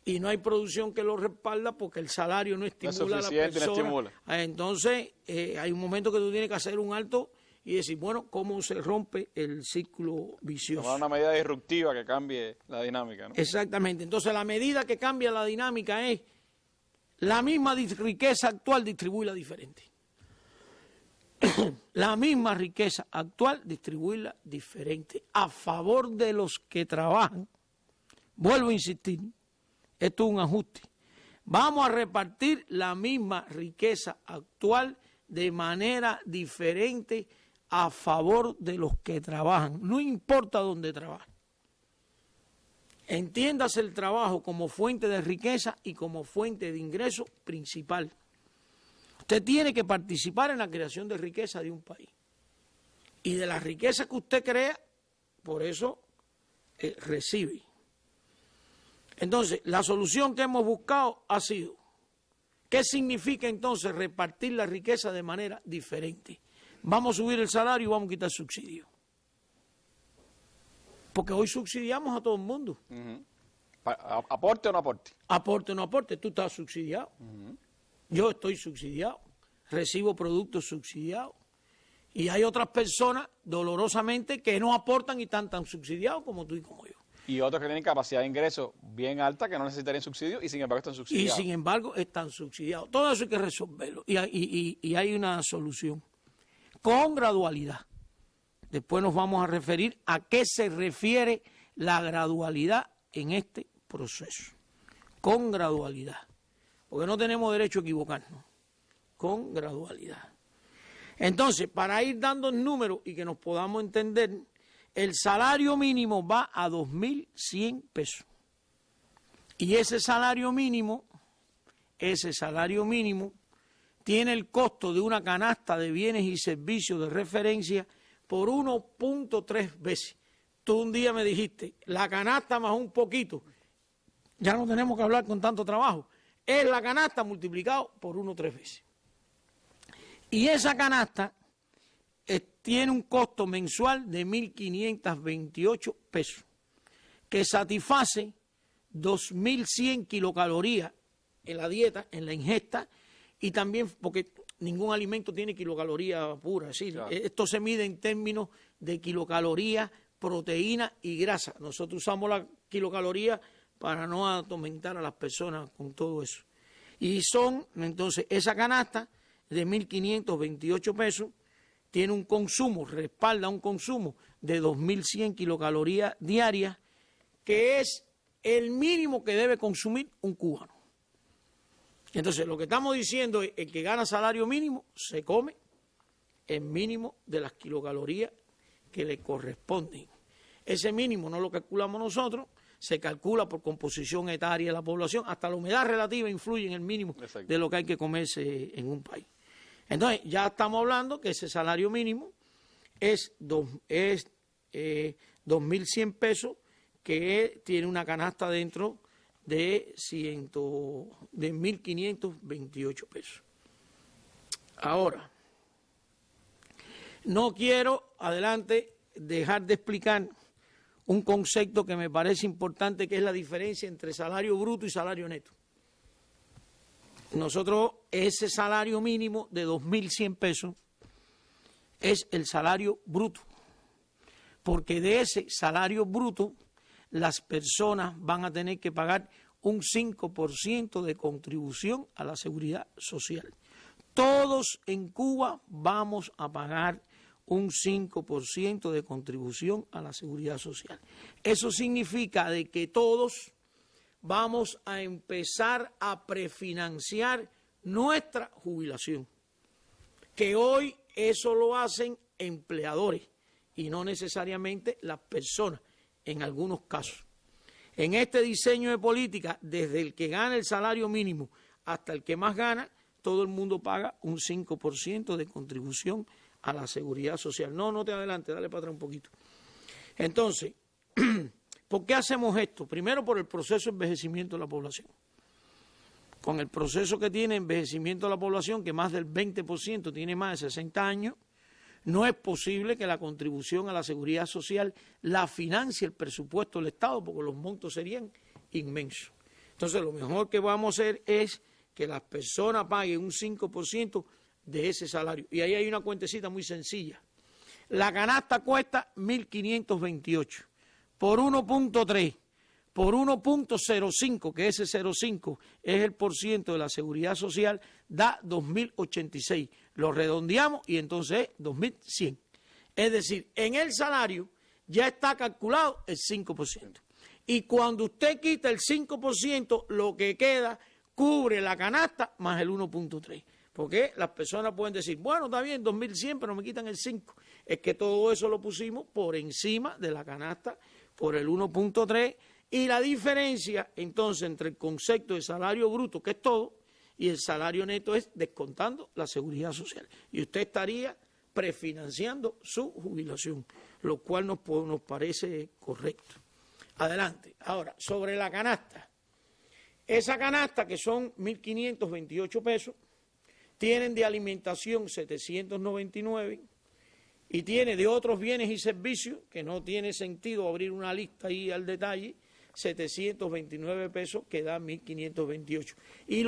Y no hay producción que lo respalda porque el salario no estimula a la persona. Entonces, hay un momento que tú tienes que hacer un alto y decir, bueno, ¿cómo se rompe el círculo vicioso? Tomar una medida disruptiva que cambie la dinámica, ¿no? Exactamente. Entonces, la medida que cambia la dinámica es la misma riqueza actual, distribuirla diferente. La misma riqueza actual, distribuirla diferente a favor de los que trabajan. Vuelvo a insistir, esto es un ajuste. Vamos a repartir la misma riqueza actual de manera diferente a favor de los que trabajan, no importa dónde trabajen. Entiéndase el trabajo como fuente de riqueza y como fuente de ingreso principal. Usted tiene que participar en la creación de riqueza de un país. Y de la riqueza que usted crea, por eso recibe. Entonces, la solución que hemos buscado ha sido, ¿qué significa entonces repartir la riqueza de manera diferente? Vamos a subir el salario y vamos a quitar subsidios. Porque hoy subsidiamos a todo el mundo. ¿Aporte o no aporte? Aporte o no aporte, tú estás subsidiado. Yo estoy subsidiado, recibo productos subsidiados. Y hay otras personas, dolorosamente, que no aportan y están tan subsidiados como tú y como yo. Y otros que tienen capacidad de ingreso bien alta, que no necesitarían subsidio y sin embargo están subsidiados. Y sin embargo están subsidiados. Todo eso hay que resolverlo. Y hay una solución. Con gradualidad. Después nos vamos a referir a qué se refiere la gradualidad en este proceso. Con gradualidad. Porque no tenemos derecho a equivocarnos. Con gradualidad. Entonces, para ir dando números y que nos podamos entender, el salario mínimo va a 2.100 pesos. Y ese salario mínimo tiene el costo de una canasta de bienes y servicios de referencia por 1.3 veces. Tú un día me dijiste, la canasta más un poquito, ya no tenemos que hablar con tanto trabajo. es la canasta multiplicado por 1 3 veces. Y esa canasta tiene un costo mensual de 1.528 pesos, que satisface 2.100 kilocalorías en la dieta, en la ingesta, y también porque ningún alimento tiene kilocaloría pura, ¿sí? Claro. Esto se mide en términos de kilocalorías, proteína y grasa. Nosotros usamos la kilocaloría para no atormentar a las personas con todo eso. Y son, entonces, esa canasta de 1.528 pesos tiene un consumo, respalda un consumo de 2.100 kilocalorías diarias, que es el mínimo que debe consumir un cubano. Entonces, lo que estamos diciendo es que el que gana salario mínimo se come el mínimo de las kilocalorías que le corresponden. Ese mínimo no lo calculamos nosotros, se calcula por composición etaria de la población, hasta la humedad relativa influye en el mínimo de lo que hay que comerse en un país. Entonces, ya estamos hablando que ese salario mínimo es 2.100 pesos, que tiene una canasta dentro de 1.528 pesos. Ahora, no quiero, adelante, dejar de explicar un concepto que me parece importante, que es la diferencia entre salario bruto y salario neto. Nosotros, ese salario mínimo de 2.100 pesos es el salario bruto, porque de ese salario bruto las personas van a tener que pagar un 5% de contribución a la seguridad social. Todos en Cuba vamos a pagar un 5% de contribución a la seguridad social. Eso significa de que todos vamos a empezar a prefinanciar nuestra jubilación, que hoy eso lo hacen empleadores y no necesariamente las personas en algunos casos. En este diseño de política, desde el que gana el salario mínimo hasta el que más gana, todo el mundo paga un 5% de contribución a la seguridad social. No te adelante, dale para atrás un poquito. Entonces, ¿por qué hacemos esto? Primero, por el proceso de envejecimiento de la población. Con el proceso que tiene envejecimiento de la población, que más del 20% tiene más de 60 años, no es posible que la contribución a la seguridad social la financie el presupuesto del Estado, porque los montos serían inmensos. Entonces, lo mejor que vamos a hacer es que las personas paguen un 5% de ese salario. Y ahí hay una cuentecita muy sencilla. La canasta cuesta 1.528 por 1.3, por 1.05, que ese 0.5 es el porciento de la seguridad social, da 2.086. Lo redondeamos y entonces es 2.100. Es decir, en el salario ya está calculado el 5%. Y cuando usted quita el 5%, lo que queda cubre la canasta más el 1.3. Porque las personas pueden decir, bueno, está bien, 2.100, pero me quitan el 5. Es que todo eso lo pusimos por encima de la canasta, por el 1.3, y la diferencia entonces entre el concepto de salario bruto, que es todo, y el salario neto es descontando la seguridad social. Y usted estaría prefinanciando su jubilación, lo cual nos parece correcto. Adelante. Ahora, sobre la canasta. Esa canasta, que son 1.528 pesos, tienen de alimentación 799 y tiene de otros bienes y servicios, que no tiene sentido abrir una lista ahí al detalle, 729 pesos, que da 1.528. Y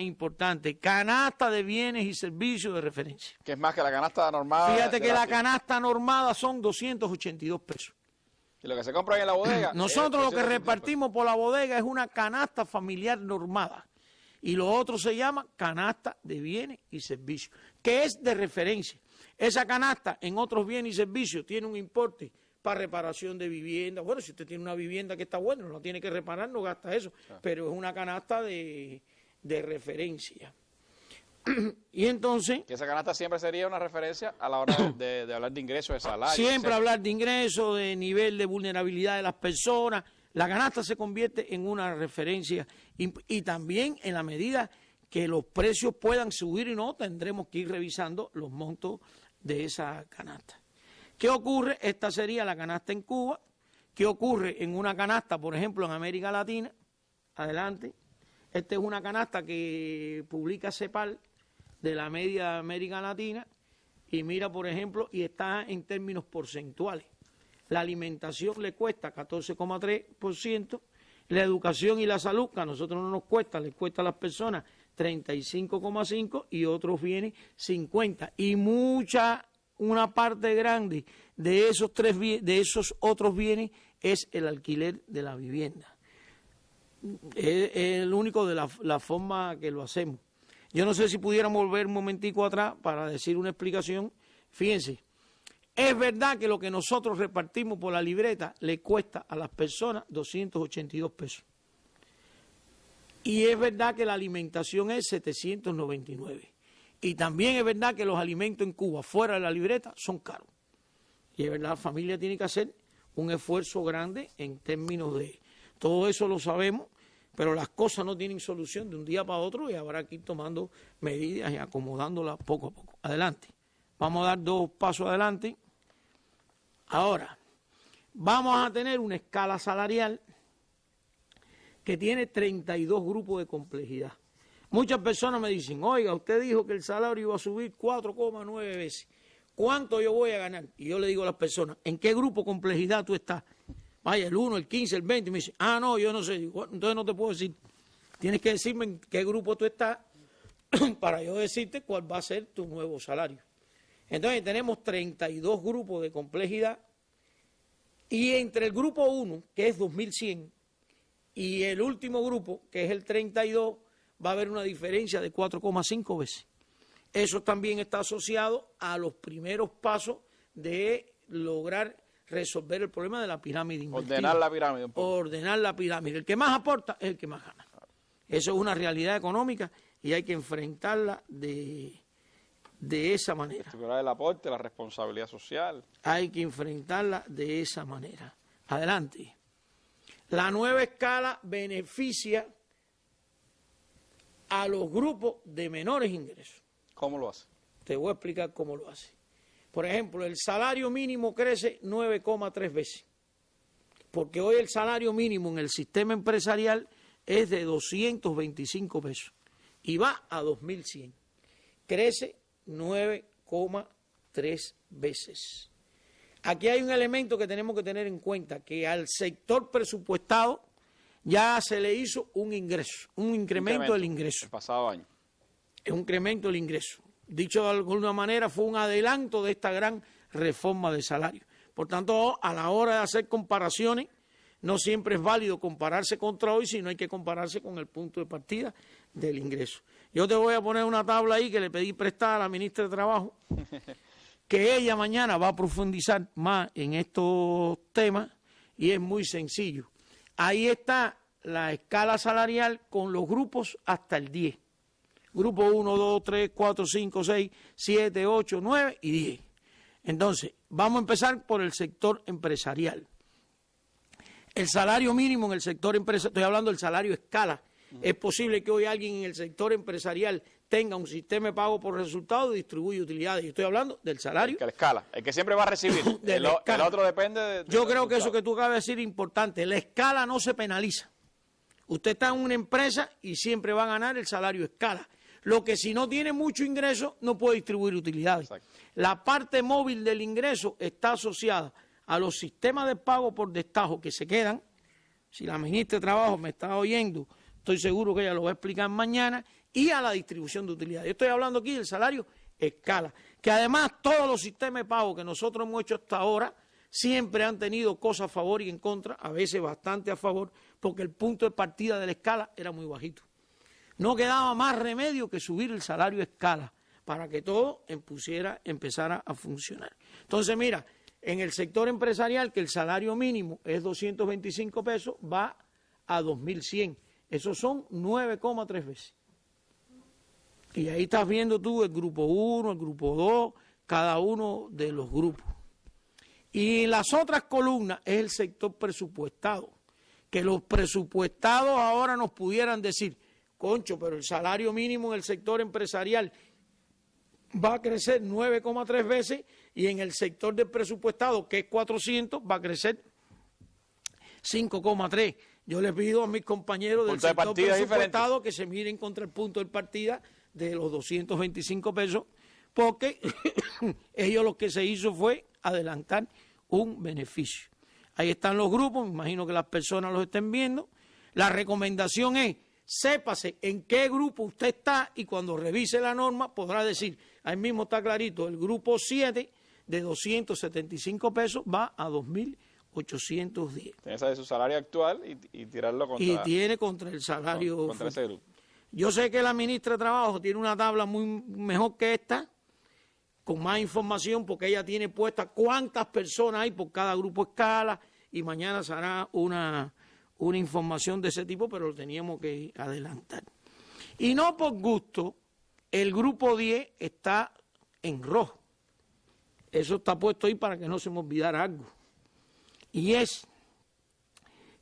importante, canasta de bienes y servicios de referencia. Que es más que la canasta normada. Fíjate que la canasta normada son 282 pesos. Y lo que se compra en la bodega. Nosotros lo que repartimos por la bodega es una canasta familiar normada. Y lo otro se llama canasta de bienes y servicios, que es de referencia. Esa canasta en otros bienes y servicios tiene un importe para reparación de vivienda. Bueno, si usted tiene una vivienda que está buena, no la tiene que reparar, no gasta eso. Pero es una canasta de referencia. Y entonces... Que esa canasta siempre sería una referencia a la hora de hablar de ingresos, de salario. Siempre hablar de ingresos, de nivel de vulnerabilidad de las personas. La canasta se convierte en una referencia y también en la medida que los precios puedan subir y no, tendremos que ir revisando los montos de esa canasta. ¿Qué ocurre? Esta sería la canasta en Cuba. ¿Qué ocurre en una canasta, por ejemplo, en América Latina? Adelante. Esta es una canasta que publica CEPAL de la media de América Latina y mira, por ejemplo, y está en términos porcentuales. La alimentación le cuesta 14,3%, la educación y la salud, que a nosotros no nos cuesta, les cuesta a las personas 35,5% y otros bienes 50%. Y una parte grande de esos otros bienes es el alquiler de la vivienda. Es el único de la forma que lo hacemos. Yo no sé si pudiéramos volver un momentico atrás para decir una explicación. Fíjense, es verdad que lo que nosotros repartimos por la libreta le cuesta a las personas 282 pesos. Y es verdad que la alimentación es 799. Y también es verdad que los alimentos en Cuba, fuera de la libreta, son caros. Y es verdad, la familia tiene que hacer un esfuerzo grande en términos de... Todo eso lo sabemos, pero las cosas no tienen solución de un día para otro y habrá que ir tomando medidas y acomodándolas poco a poco. Adelante. Vamos a dar 2 pasos adelante. Ahora, vamos a tener una escala salarial que tiene 32 grupos de complejidad. Muchas personas me dicen, oiga, usted dijo que el salario iba a subir 4,9 veces. ¿Cuánto yo voy a ganar? Y yo le digo a las personas, ¿en qué grupo de complejidad tú estás? Vaya, el 1, el 15, el 20. Y me dicen, no, yo no sé. Entonces no te puedo decir. Tienes que decirme en qué grupo tú estás para yo decirte cuál va a ser tu nuevo salario. Entonces tenemos 32 grupos de complejidad y entre el grupo 1, que es 2100, y el último grupo, que es el 32, va a haber una diferencia de 4,5 veces. Eso también está asociado a los primeros pasos de lograr resolver el problema de la pirámide invertida. Ordenar la pirámide un poco. Ordenar la pirámide. El que más aporta es el que más gana. Eso es una realidad económica y hay que enfrentarla de esa manera. Estructurar el aporte, la responsabilidad social. Hay que enfrentarla de esa manera. Adelante. La nueva escala beneficia a los grupos de menores ingresos. ¿Cómo lo hace? Te voy a explicar cómo lo hace. Por ejemplo, el salario mínimo crece 9,3 veces. Porque hoy el salario mínimo en el sistema empresarial es de 225 pesos y va a 2.100. Crece 9,3 veces. Aquí hay un elemento que tenemos que tener en cuenta, que al sector presupuestado ya se le hizo un ingreso, un incremento del ingreso. El pasado año. Es un incremento del ingreso. Dicho de alguna manera, fue un adelanto de esta gran reforma de salario. Por tanto, a la hora de hacer comparaciones, no siempre es válido compararse contra hoy, sino hay que compararse con el punto de partida del ingreso. Yo te voy a poner una tabla ahí que le pedí prestada a la ministra de Trabajo, que ella mañana va a profundizar más en estos temas y es muy sencillo. Ahí está la escala salarial con los grupos hasta el 10. Grupo 1, 2, 3, 4, 5, 6, 7, 8, 9 y 10. Entonces, vamos a empezar por el sector empresarial. El salario mínimo en el sector empresarial, estoy hablando del salario escala. Es posible que hoy alguien en el sector empresarial tenga un sistema de pago por resultado y distribuye utilidades. Yo estoy hablando del salario. El escala, el que siempre va a recibir. el otro depende de... Yo creo que eso que tú acabas de decir es importante. La escala no se penaliza. Usted está en una empresa y siempre va a ganar el salario escala. Lo que si no tiene mucho ingreso no puede distribuir utilidades. Exacto. La parte móvil del ingreso está asociada a los sistemas de pago por destajo que se quedan. Si la ministra de Trabajo me está oyendo, estoy seguro que ella lo va a explicar mañana, y a la distribución de utilidades. Yo estoy hablando aquí del salario escala, que además todos los sistemas de pago que nosotros hemos hecho hasta ahora siempre han tenido cosas a favor y en contra, a veces bastante a favor, porque el punto de partida de la escala era muy bajito. No quedaba más remedio que subir el salario escala para que todo empezara a funcionar. Entonces, mira, en el sector empresarial, que el salario mínimo es 225 pesos, va a 2.100. Esos son 9,3 veces. Y ahí estás viendo tú el grupo 1, el grupo 2, cada uno de los grupos. Y las otras columnas es el sector presupuestado. Que los presupuestados ahora nos pudieran decir, concho, pero el salario mínimo en el sector empresarial va a crecer 9,3 veces y en el sector del presupuestado, que es 400, va a crecer 5,3. Yo le pido a mis compañeros del sector presupuestado que se miren contra el punto de partida de los 225 pesos, porque ellos lo que se hizo fue adelantar un beneficio. Ahí están los grupos, me imagino que las personas los estén viendo. La recomendación es, sépase en qué grupo usted está y cuando revise la norma podrá decir, ahí mismo está clarito, el grupo 7 de 275 pesos va a 2.810. Tiene esa de su salario actual y tirarlo contra... Y tiene contra el salario... contra ese grupo. Yo sé que la ministra de Trabajo tiene una tabla muy mejor que esta, con más información, porque ella tiene puesta cuántas personas hay por cada grupo escala, y mañana se hará una información de ese tipo, pero lo teníamos que adelantar. Y no por gusto, el grupo 10 está en rojo. Eso está puesto ahí para que no se me olvidara algo. Y es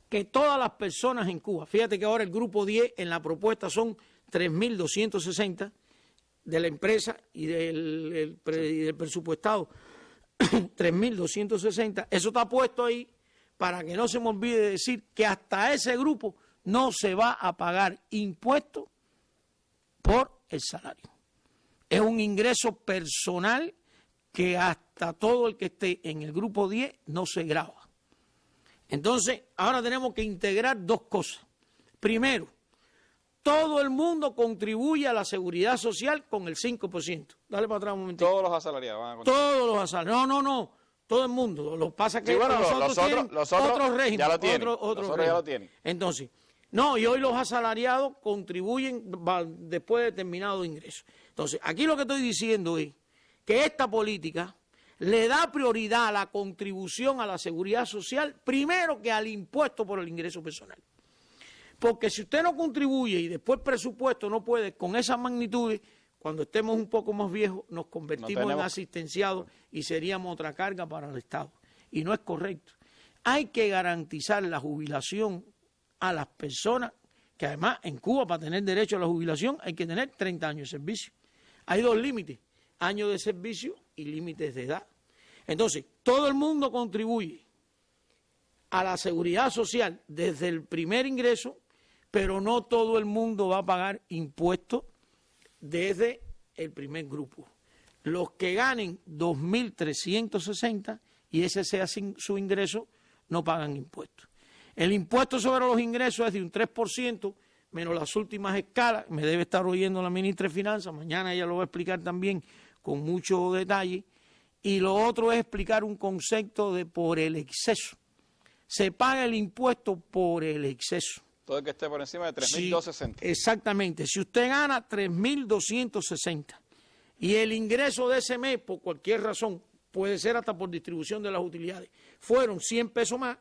que todas las personas en Cuba, fíjate que ahora el grupo 10 en la propuesta son 3.260 de la empresa y del presupuestado 3.260, eso está puesto ahí para que no se me olvide decir que hasta ese grupo no se va a pagar impuesto por el salario. Es un ingreso personal que hasta todo el que esté en el grupo 10 no se grava. Entonces, ahora tenemos que integrar dos cosas. Primero, todo el mundo contribuye a la seguridad social con el 5%. Dale para atrás un momentito. Todos los asalariados van a contribuir. Todos los asalariados. No. Todo el mundo. Lo que pasa es que sí, bueno, los otros regímenes. Ya lo tienen. Los otros ya lo tienen. Entonces, no, y hoy los asalariados contribuyen después de determinado ingreso. Entonces, aquí lo que estoy diciendo es que esta política le da prioridad a la contribución a la seguridad social primero que al impuesto por el ingreso personal. Porque si usted no contribuye y después el presupuesto no puede con esas magnitudes, cuando estemos un poco más viejos nos convertimos en asistenciados y seríamos otra carga para el Estado. Y no es correcto. Hay que garantizar la jubilación a las personas, que además en Cuba para tener derecho a la jubilación hay que tener 30 años de servicio. Hay dos límites, años de servicio y límites de edad. Entonces, todo el mundo contribuye a la seguridad social desde el primer ingreso, pero no todo el mundo va a pagar impuestos desde el primer grupo. Los que ganen 2.360 y ese sea su ingreso, no pagan impuestos. El impuesto sobre los ingresos es de un 3%, menos las últimas escalas, me debe estar oyendo la ministra de Finanzas, mañana ella lo va a explicar también con mucho detalle, y lo otro es explicar un concepto de por el exceso. Se paga el impuesto por el exceso. Todo el que esté por encima de 3.260. Sí, exactamente. Si usted gana 3.260 y el ingreso de ese mes, por cualquier razón, puede ser hasta por distribución de las utilidades, fueron 100 pesos más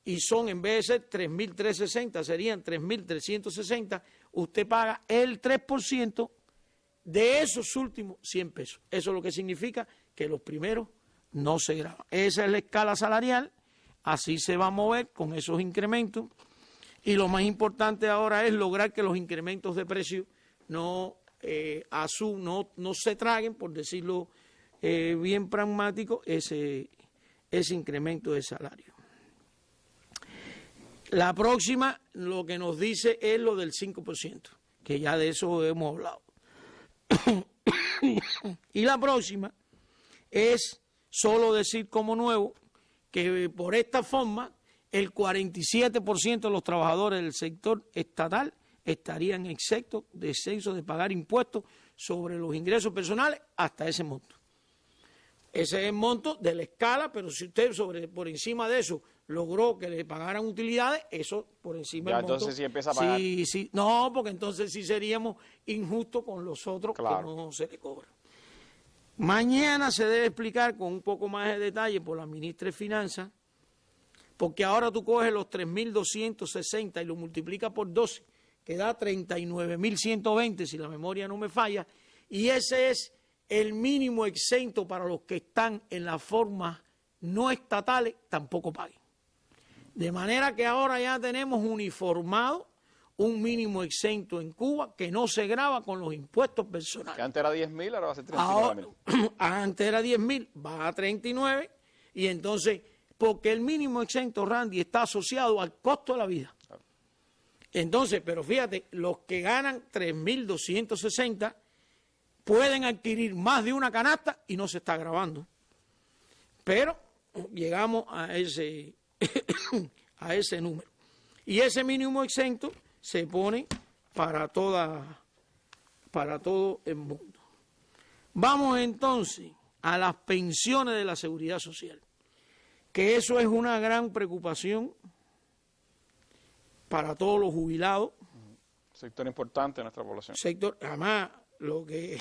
y son, en vez de ser 3.360, serían 3.360, usted paga el 3% de esos últimos 100 pesos. Eso es lo que significa que los primeros no se graban. Esa es la escala salarial, así se va a mover con esos incrementos. Y lo más importante ahora es lograr que los incrementos de precio no se traguen, por decirlo bien pragmático, ese incremento de salario. La próxima lo que nos dice es lo del 5%, que ya de eso hemos hablado. Y la próxima es solo decir como nuevo que por esta forma el 47% de los trabajadores del sector estatal estarían exentos de pagar impuestos sobre los ingresos personales hasta ese monto. Ese es el monto de la escala, pero si usted por encima de eso logró que le pagaran utilidades, eso por encima del monto. Entonces sí empieza a pagar. Sí, no, porque entonces sí seríamos injustos con los otros, claro, que no se le cobra. Mañana se debe explicar con un poco más de detalle por la ministra de Finanzas, porque ahora tú coges los 3.260 y lo multiplicas por 12, que da 39.120, si la memoria no me falla, y ese es el mínimo exento para los que están en las formas no estatales, tampoco paguen. De manera que ahora ya tenemos uniformado un mínimo exento en Cuba que no se grava con los impuestos personales. Que antes era 10.000, ahora va a ser 39.000. Antes era 10.000, va a 39, y entonces porque el mínimo exento, Randy, está asociado al costo de la vida. Entonces, pero fíjate, los que ganan 3.260 pueden adquirir más de una canasta y no se está gravando. Pero llegamos a ese, a ese número. Y ese mínimo exento se pone para todo el mundo. Vamos entonces a las pensiones de la Seguridad Social, que eso es una gran preocupación para todos los jubilados. Sector importante de nuestra población. Sector, además, lo que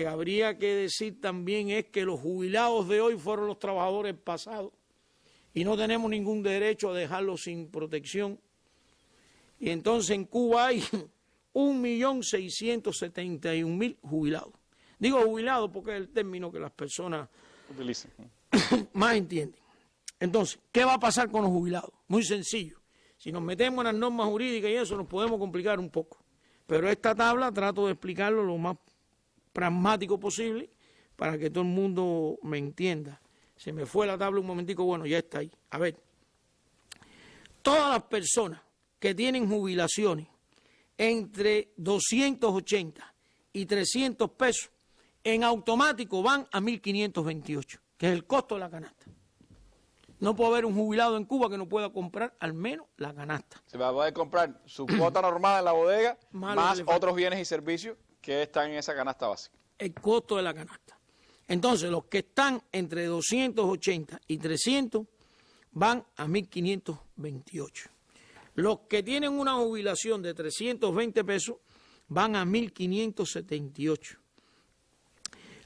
habría que decir también es que los jubilados de hoy fueron los trabajadores pasados y no tenemos ningún derecho a dejarlos sin protección. Y entonces en Cuba hay 1.671.000 jubilados. Digo jubilados porque es el término que las personas utilizan, más entienden. Entonces, ¿qué va a pasar con los jubilados? Muy sencillo. Si nos metemos en las normas jurídicas y eso, nos podemos complicar un poco. Pero esta tabla trato de explicarlo lo más pragmático posible para que todo el mundo me entienda. Se me fue la tabla un momentico, bueno, ya está ahí. A ver, todas las personas que tienen jubilaciones entre 280 y 300 pesos, en automático van a 1.528, que es el costo de la canasta. No puede haber un jubilado en Cuba que no pueda comprar al menos la canasta. Se va a poder comprar su cuota normal en la bodega, más otros bienes y servicios que están en esa canasta básica. El costo de la canasta. Entonces, los que están entre 280 y 300 van a 1.528. Los que tienen una jubilación de 320 pesos van a 1.578.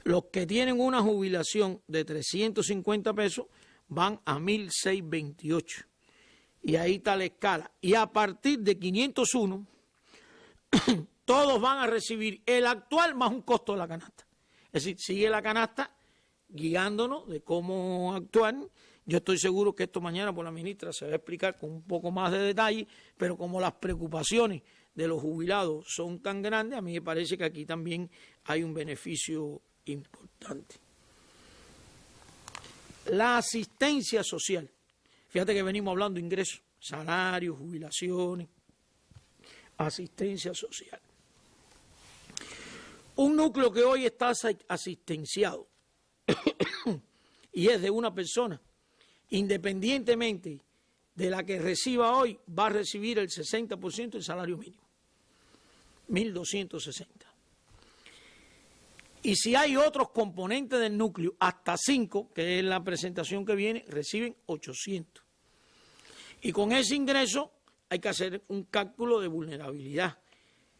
Los que tienen una jubilación de 350 pesos van a 1.628. Y ahí está la escala. Y a partir de 501, todos van a recibir el actual más un costo de la canasta. Es decir, sigue la canasta guiándonos de cómo actuar. Yo estoy seguro que esto mañana por la ministra se va a explicar con un poco más de detalle, pero como las preocupaciones de los jubilados son tan grandes, a mí me parece que aquí también hay un beneficio importante. La asistencia social. Fíjate que venimos hablando de ingresos, salarios, jubilaciones, asistencia social. Un núcleo que hoy está asistenciado y es de una persona, independientemente de la que reciba hoy, va a recibir el 60% del salario mínimo, 1.260. Y si hay otros componentes del núcleo, hasta 5, que es la presentación que viene, reciben 800. Y con ese ingreso hay que hacer un cálculo de vulnerabilidad.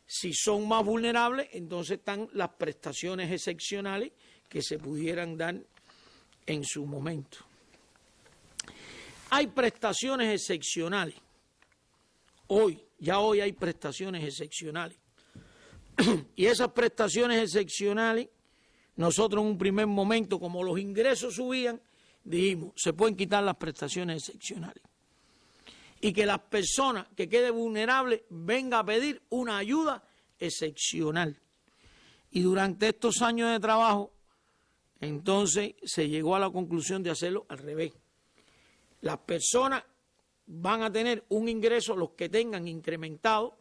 Si son más vulnerables, entonces están las prestaciones excepcionales que se pudieran dar en su momento. Hay prestaciones excepcionales. Ya hoy hay prestaciones excepcionales. Y esas prestaciones excepcionales, nosotros en un primer momento, como los ingresos subían, dijimos, se pueden quitar las prestaciones excepcionales. Y que las personas que queden vulnerables vengan a pedir una ayuda excepcional. Y durante estos años de trabajo, entonces se llegó a la conclusión de hacerlo al revés. Las personas van a tener un ingreso, los que tengan incrementado,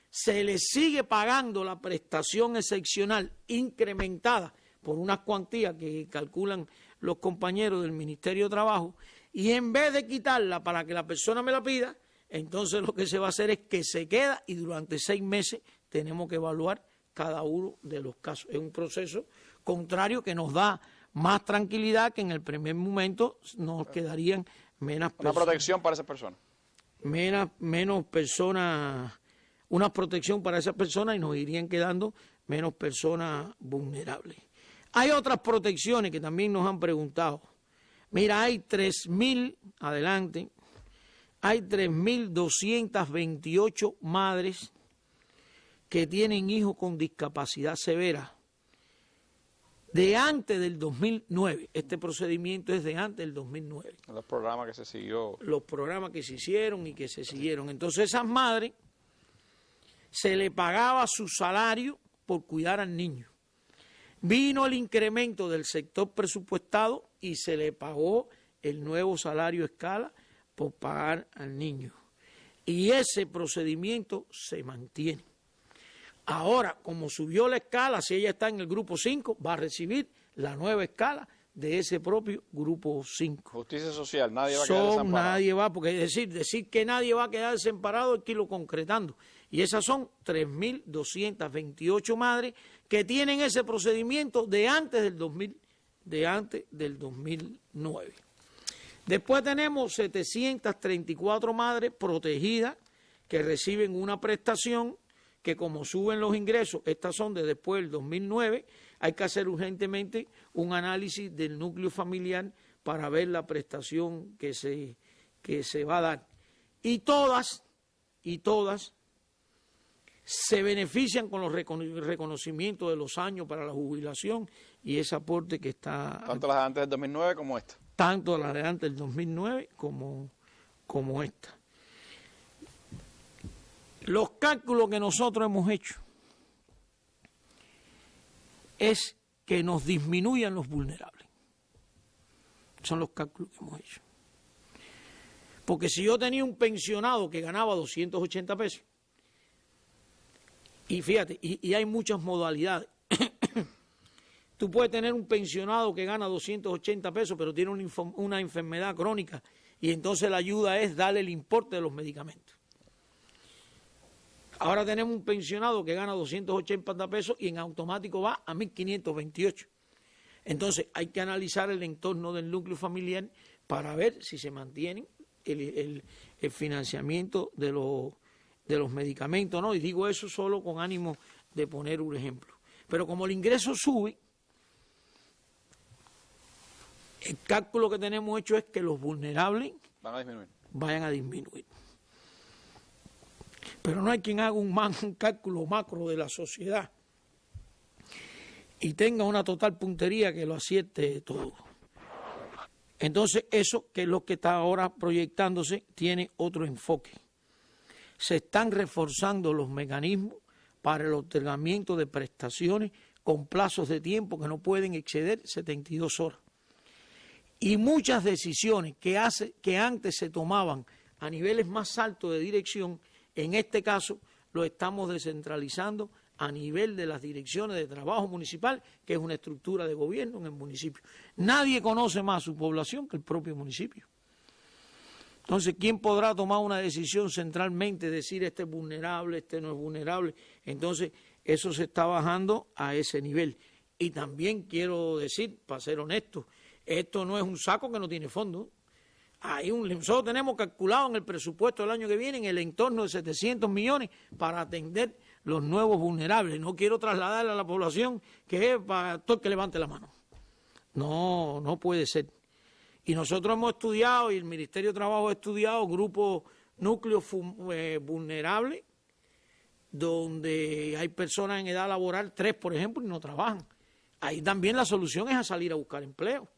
se les sigue pagando la prestación excepcional incrementada por unas cuantías que calculan los compañeros del Ministerio de Trabajo, y en vez de quitarla para que la persona me la pida, entonces lo que se va a hacer es que se queda y durante 6 meses tenemos que evaluar cada uno de los casos. Es un proceso contrario que nos da más tranquilidad, que en el primer momento nos quedarían menos personas. Una protección para esas personas. Menos personas, una protección para esas personas y nos irían quedando menos personas vulnerables. Hay otras protecciones que también nos han preguntado. Mira, hay 3.228 madres que tienen hijos con discapacidad severa de antes del 2009. Este procedimiento es de antes del 2009. Los programas que se siguió. Los programas que se hicieron y que se siguieron. Entonces, esas madres se le pagaba su salario por cuidar al niño. Vino el incremento del sector presupuestado y se le pagó el nuevo salario escala por pagar al niño. Y ese procedimiento se mantiene. Ahora, como subió la escala, si ella está en el grupo 5, va a recibir la nueva escala de ese propio grupo 5. Justicia social, nadie va a quedar desamparado. Nadie va, porque decir que nadie va a quedar desamparado es que lo concretando. Y esas son 3.228 madres que tienen ese procedimiento de antes del 2009. Después tenemos 734 madres protegidas que reciben una prestación que, como suben los ingresos, estas son de después del 2009, hay que hacer urgentemente un análisis del núcleo familiar para ver la prestación que se va a dar. Y todas se benefician con los reconocimientos de los años para la jubilación y ese aporte que está... Tanto las de antes del 2009 como esta. Tanto las de antes del 2009 como esta. Los cálculos que nosotros hemos hecho es que nos disminuyan los vulnerables. Son los cálculos que hemos hecho. Porque si yo tenía un pensionado que ganaba 280 pesos, y fíjate, y hay muchas modalidades. Tú puedes tener un pensionado que gana 280 pesos, pero tiene una enfermedad crónica, y entonces la ayuda es darle el importe de los medicamentos. Ahora tenemos un pensionado que gana 280 pesos y en automático va a 1.528. Entonces hay que analizar el entorno del núcleo familiar para ver si se mantiene el financiamiento de los medicamentos, ¿no? Y digo eso solo con ánimo de poner un ejemplo. Pero como el ingreso sube, el cálculo que tenemos hecho es que los vulnerables vayan a disminuir. Pero no hay quien haga un cálculo macro de la sociedad y tenga una total puntería que lo acierte todo. Entonces eso, que es lo que está ahora proyectándose, tiene otro enfoque. Se están reforzando los mecanismos para el otorgamiento de prestaciones con plazos de tiempo que no pueden exceder 72 horas. Y muchas decisiones que antes se tomaban a niveles más altos de dirección, en este caso lo estamos descentralizando a nivel de las direcciones de trabajo municipal, que es una estructura de gobierno en el municipio. Nadie conoce más a su población que el propio municipio. Entonces, ¿quién podrá tomar una decisión centralmente, decir este es vulnerable, este no es vulnerable? Entonces, eso se está bajando a ese nivel. Y también quiero decir, para ser honesto, esto no es un saco que no tiene fondo. Nosotros tenemos calculado en el presupuesto del año que viene en el entorno de 700 millones para atender los nuevos vulnerables. No quiero trasladarle a la población que es para todo el que levante la mano. No puede ser. Y nosotros hemos estudiado, y el Ministerio de Trabajo ha estudiado, grupos, núcleos vulnerables, donde hay personas en edad laboral, 3 por ejemplo, y no trabajan. Ahí también la solución es a salir a buscar empleo.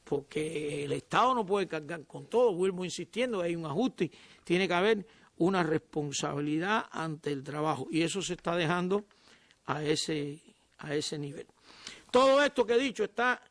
Porque el Estado no puede cargar con todo, vuelvo insistiendo, hay un ajuste, tiene que haber una responsabilidad ante el trabajo y eso se está dejando a ese nivel. Todo esto que he dicho está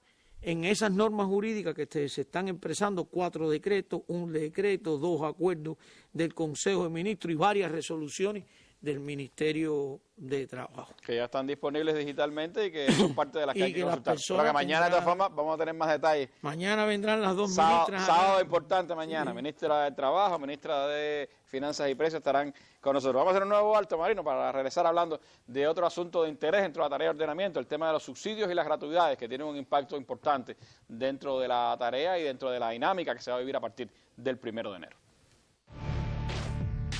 en esas normas jurídicas que se están expresando, 4 decretos, 1 decreto, 2 acuerdos del Consejo de Ministros y varias resoluciones del Ministerio de Trabajo. Que ya están disponibles digitalmente y que son parte de las que hay que consultar. Pero que mañana, de todas formas, vamos a tener más detalles. Mañana vendrán las dos ministras. Sábado importante mañana. Sí. Ministra de Trabajo, ministra de Finanzas y Precios estarán con nosotros. Vamos a hacer un nuevo alto, Marino, para regresar hablando de otro asunto de interés dentro de la tarea de ordenamiento, el tema de los subsidios y las gratuidades, que tienen un impacto importante dentro de la tarea y dentro de la dinámica que se va a vivir a partir del 1 de enero.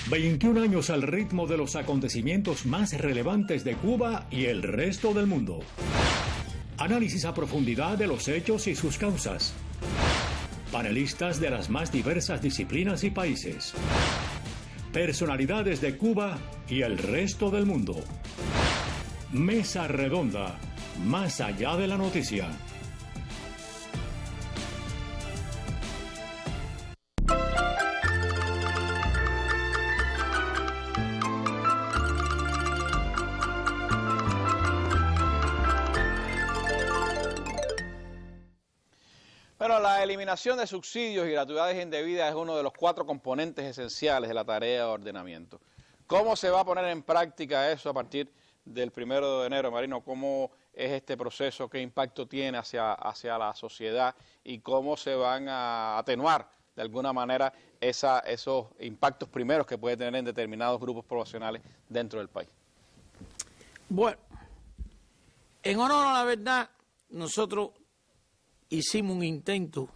21 años al ritmo de los acontecimientos más relevantes de Cuba y el resto del mundo. Análisis a profundidad de los hechos y sus causas. Panelistas de las más diversas disciplinas y países. Personalidades de Cuba y el resto del mundo. Mesa redonda, más allá de la noticia. Bueno, la eliminación de subsidios y gratuidades indebidas es uno de los 4 componentes esenciales de la tarea de ordenamiento. ¿Cómo se va a poner en práctica eso a partir del 1 de enero, Marino? ¿Cómo es este proceso? ¿Qué impacto tiene hacia la sociedad? ¿Y cómo se van a atenuar de alguna manera esos impactos primeros que puede tener en determinados grupos poblacionales dentro del país? Bueno, en honor a la verdad, nosotros hicimos un intento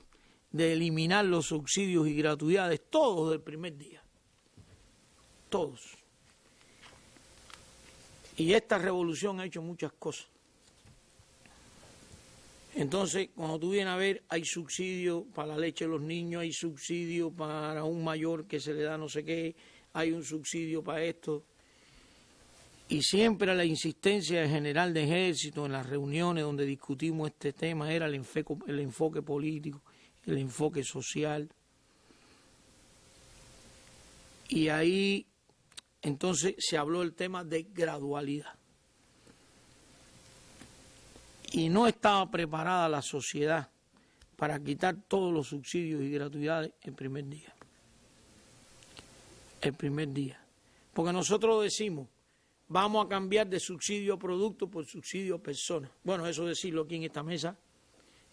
de eliminar los subsidios y gratuidades todos del primer día. Todos. Y esta revolución ha hecho muchas cosas. Entonces, cuando tú vienes a ver, hay subsidio para la leche de los niños, hay subsidio para un mayor que se le da no sé qué, hay un subsidio para esto. Y siempre la insistencia del general de ejército en las reuniones donde discutimos este tema era el enfoque político, el enfoque social. Y ahí entonces se habló del tema de gradualidad. Y no estaba preparada la sociedad para quitar todos los subsidios y gratuidades el primer día. El primer día. Porque nosotros decimos, vamos a cambiar de subsidio a producto por subsidio a persona. Bueno, eso decirlo aquí en esta mesa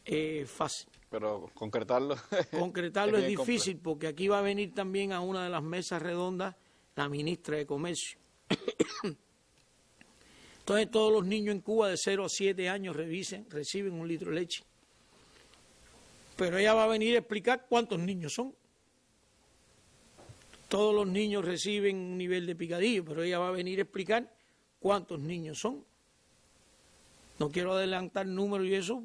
es fácil. Pero concretarlo... Concretarlo es difícil porque aquí va a venir también a una de las mesas redondas la ministra de Comercio. Entonces todos los niños en Cuba de 0 a 7 años reciben 1 litro de leche. Pero ella va a venir a explicar cuántos niños son. Todos los niños reciben un nivel de picadillo, pero ella va a venir a explicar cuántos niños son. No quiero adelantar números y eso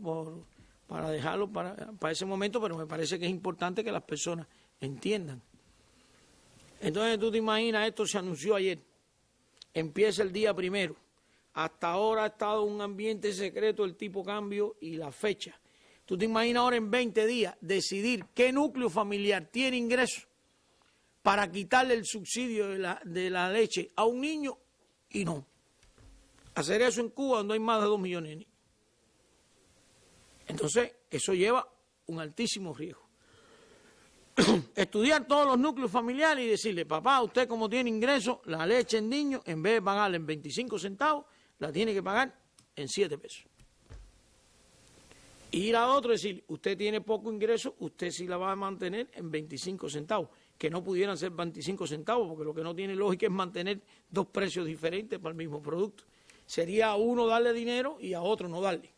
para dejarlo para ese momento, pero me parece que es importante que las personas entiendan. Entonces tú te imaginas, esto se anunció ayer, empieza el día 1. Hasta ahora ha estado un ambiente secreto el tipo cambio y la fecha. Tú te imaginas ahora en 20 días decidir qué núcleo familiar tiene ingresos para quitarle el subsidio de la leche a un niño y no. Hacer eso en Cuba donde hay más de 2 millones de niños. Entonces, eso lleva un altísimo riesgo. Estudiar todos los núcleos familiares y decirle, papá, usted como tiene ingresos, la leche en niño, en vez de pagarla en 25 centavos, la tiene que pagar en 7 pesos. Y ir a otro y decir, usted tiene poco ingreso, usted sí la va a mantener en 25 centavos. Que no pudieran ser 25 centavos, porque lo que no tiene lógica es mantener 2 precios diferentes para el mismo producto. Sería a uno darle dinero y a otro no darle.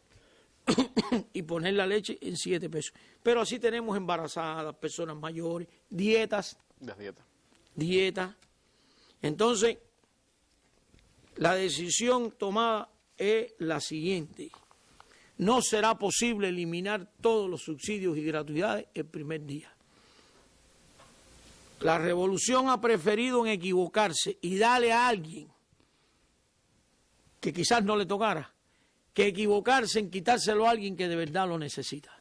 Y poner la leche en 7 pesos. Pero así tenemos embarazadas, personas mayores, dietas. Las dietas. Dietas. Entonces, la decisión tomada es la siguiente. No será posible eliminar todos los subsidios y gratuidades el primer día. La revolución ha preferido en equivocarse y darle a alguien que quizás no le tocara, que equivocarse en quitárselo a alguien que de verdad lo necesita.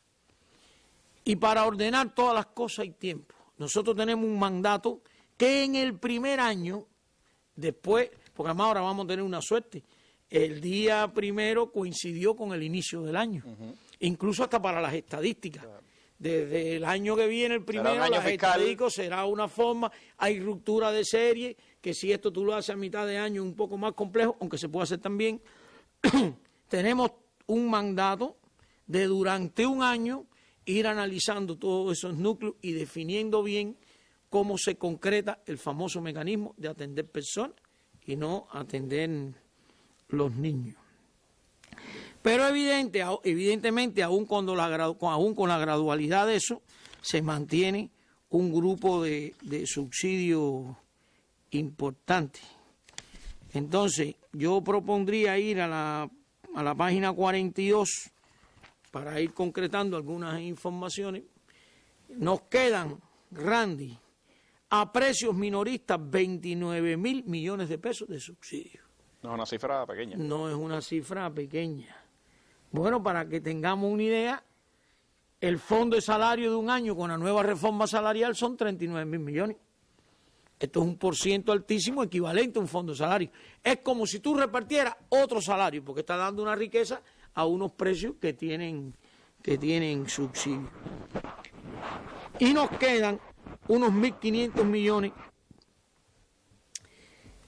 Y para ordenar todas las cosas hay tiempo. Nosotros tenemos un mandato que en el primer año, después, porque además ahora vamos a tener una suerte, el día 1 coincidió con el inicio del año, incluso hasta para las estadísticas. Claro. Desde el año que viene, el primero, las estadísticas será una forma, hay ruptura de serie, que si esto tú lo haces a mitad de año es un poco más complejo, aunque se puede hacer también. Tenemos un mandato de durante un año ir analizando todos esos núcleos y definiendo bien cómo se concreta el famoso mecanismo de atender personas y no atender los niños. Pero evidentemente, aún con la gradualidad de eso, se mantiene un grupo de subsidios importante. Entonces, yo propondría ir a la página 42 para ir concretando algunas informaciones. Nos quedan, Randy, a precios minoristas 29.000 millones de pesos de subsidios. No es una cifra pequeña. No es una cifra pequeña. Bueno, para que tengamos una idea, el fondo de salario de un año con la nueva reforma salarial son 39.000 millones. Esto es un % altísimo, equivalente a un fondo de salario. Es como si tú repartieras otro salario, porque está dando una riqueza a unos precios que tienen que tienen subsidio. Y nos quedan unos 1.500 millones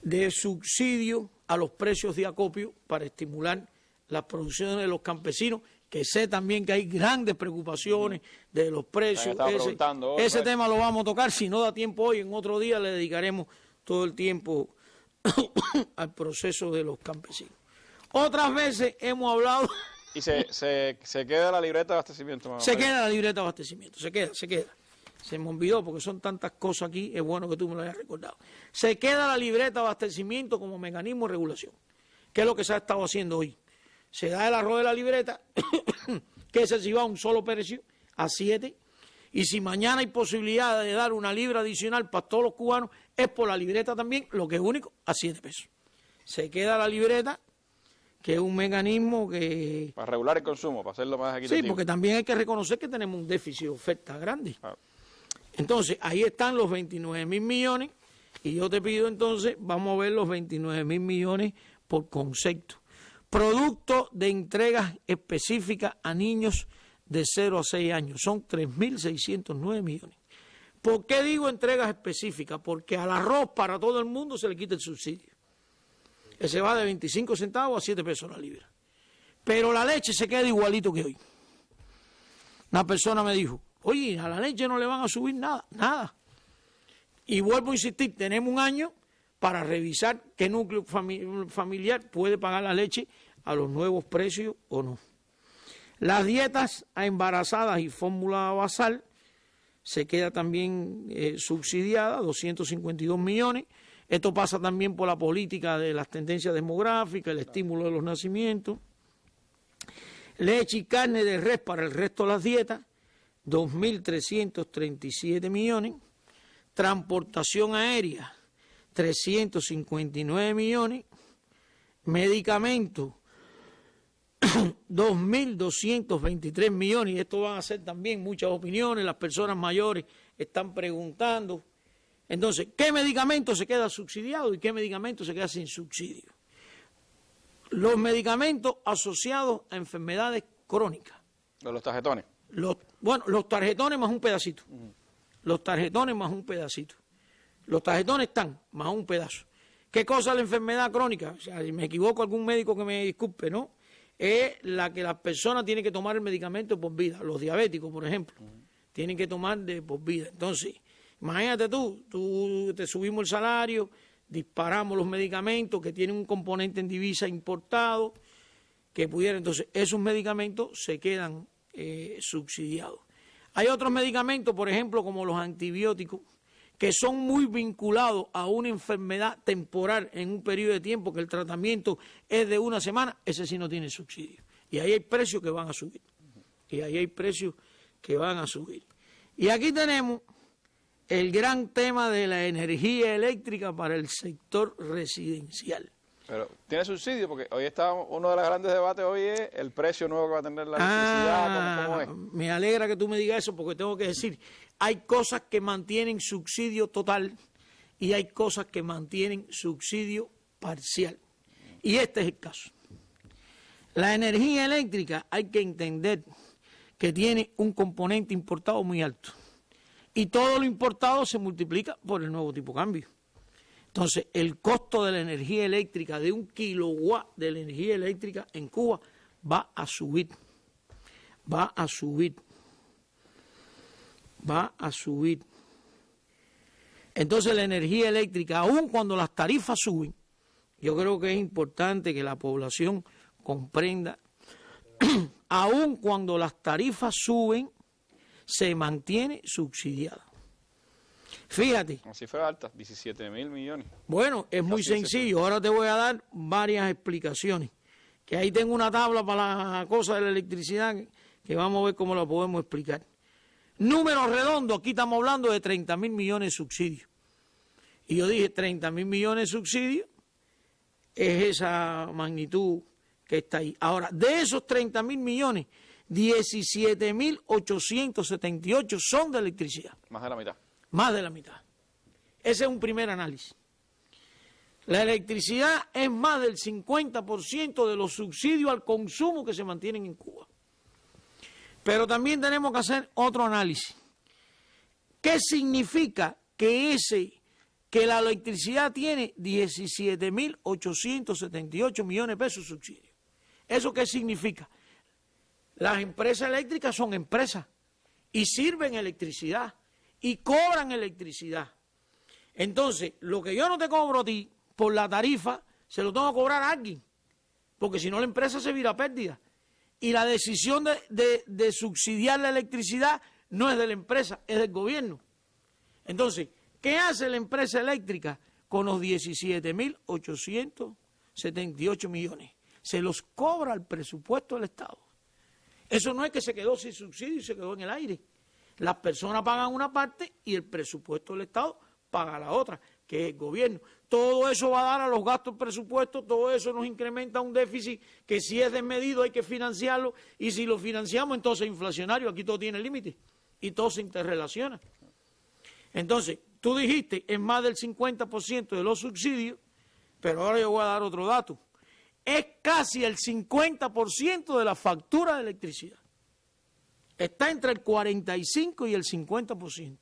de subsidio a los precios de acopio para estimular las producciones de los campesinos, que sé también que hay grandes preocupaciones de los precios. Ese tema lo vamos a tocar, si no da tiempo hoy, en otro día le dedicaremos todo el tiempo al proceso de los campesinos. Otras veces hemos hablado... ¿Y se queda la libreta de abastecimiento? Se queda la libreta de abastecimiento, se queda. Se me olvidó porque son tantas cosas aquí, es bueno que tú me lo hayas recordado. Se queda la libreta de abastecimiento como mecanismo de regulación, que es lo que se ha estado haciendo hoy. Se da el arroz de la libreta, que ese sí va a un solo precio, a 7, y si mañana hay posibilidad de dar una libra adicional para todos los cubanos, es por la libreta también, lo que es único, a 7 pesos. Se queda la libreta, que es un mecanismo que... Para regular el consumo, para hacerlo más equitativo. Sí, porque también hay que reconocer que tenemos un déficit de oferta grande. Entonces, ahí están los 29.000 millones, y yo te pido entonces, vamos a ver los 29.000 millones por concepto. Producto de entregas específicas a niños de 0 a 6 años, son 3.609 millones. ¿Por qué digo entregas específicas? Porque al arroz para todo el mundo se le quita el subsidio. Ese va de 25 centavos a 7 pesos la libra. Pero la leche se queda igualito que hoy. Una persona me dijo, oye, a la leche no le van a subir nada. Y vuelvo a insistir, tenemos un año para revisar qué núcleo familiar puede pagar la leche a los nuevos precios o no. Las dietas a embarazadas y fórmula basal se queda también subsidiada, 252 millones. Esto pasa también por la política de las tendencias demográficas, el estímulo de los nacimientos. Leche y carne de res para el resto de las dietas, 2.337 millones. Transportación aérea, 359 millones. Medicamentos, 2.223 millones. Y esto van a ser también muchas opiniones. Las personas mayores están preguntando. Entonces, ¿qué medicamento se queda subsidiado y qué medicamento se queda sin subsidio? Los medicamentos asociados a enfermedades crónicas. ¿Los tarjetones? Los tarjetones más un pedacito. Los tarjetones más un pedacito. Los tarjetones están más un pedazo. ¿Qué cosa es la enfermedad crónica? O sea, si me equivoco, algún médico que me disculpe, ¿no? Es la que las personas tienen que tomar el medicamento por vida. Los diabéticos, por ejemplo, tienen que tomar de por vida. Entonces, imagínate tú te subimos el salario, disparamos los medicamentos que tienen un componente en divisa importado, que pudiera, entonces esos medicamentos se quedan subsidiados. Hay otros medicamentos, por ejemplo, como los antibióticos, que son muy vinculados a una enfermedad temporal en un periodo de tiempo, que el tratamiento es de una semana, ese sí no tiene subsidio. Y ahí hay precios que van a subir. Y aquí tenemos el gran tema de la energía eléctrica para el sector residencial. Pero tiene subsidio, porque hoy está uno de los grandes debates, hoy es el precio nuevo que va a tener la electricidad, ¿cómo es? Me alegra que tú me digas eso, porque tengo que decir, hay cosas que mantienen subsidio total y hay cosas que mantienen subsidio parcial. Y este es el caso. La energía eléctrica hay que entender que tiene un componente importado muy alto. Y todo lo importado se multiplica por el nuevo tipo de cambio. Entonces, el costo de la energía eléctrica, de 1 kilowatt de la energía eléctrica en Cuba, va a subir. Entonces, la energía eléctrica, aun cuando las tarifas suben, yo creo que es importante que la población comprenda, aun cuando las tarifas suben, se mantiene subsidiada. Fíjate. Como si fuera alta, 17.000 millones. Bueno, es muy sencillo. Ahora te voy a dar varias explicaciones. Que ahí tengo una tabla para la cosa de la electricidad que vamos a ver cómo la podemos explicar. Números redondos, aquí estamos hablando de 30.000 millones de subsidios. Y yo dije 30.000 millones de subsidios es esa magnitud que está ahí. Ahora, de esos 30.000 millones, 17.878 son de electricidad. Más de la mitad. Más de la mitad. Ese es un primer análisis. La electricidad es más del 50% de los subsidios al consumo que se mantienen en Cuba. Pero también tenemos que hacer otro análisis. ¿Qué significa que la electricidad tiene 17.878 millones de pesos de subsidio? ¿Eso qué significa? Las empresas eléctricas son empresas y sirven electricidad y cobran electricidad. Entonces, lo que yo no te cobro a ti por la tarifa, se lo tengo que cobrar a alguien, porque si no la empresa se vira a pérdida. Y la decisión de subsidiar la electricidad no es de la empresa, es del gobierno. Entonces, ¿qué hace la empresa eléctrica con los 17.878 millones? Se los cobra al presupuesto del Estado. Eso no es que se quedó sin subsidio y se quedó en el aire. Las personas pagan una parte y el presupuesto del Estado paga la otra, que es el gobierno. Todo eso va a dar a los gastos del presupuesto, todo eso nos incrementa un déficit que si es desmedido hay que financiarlo, y si lo financiamos entonces es inflacionario, aquí todo tiene límite y todo se interrelaciona. Entonces, tú dijiste, es más del 50% de los subsidios, pero ahora yo voy a dar otro dato. Es casi el 50% de la factura de electricidad. Está entre el 45 y el 50%.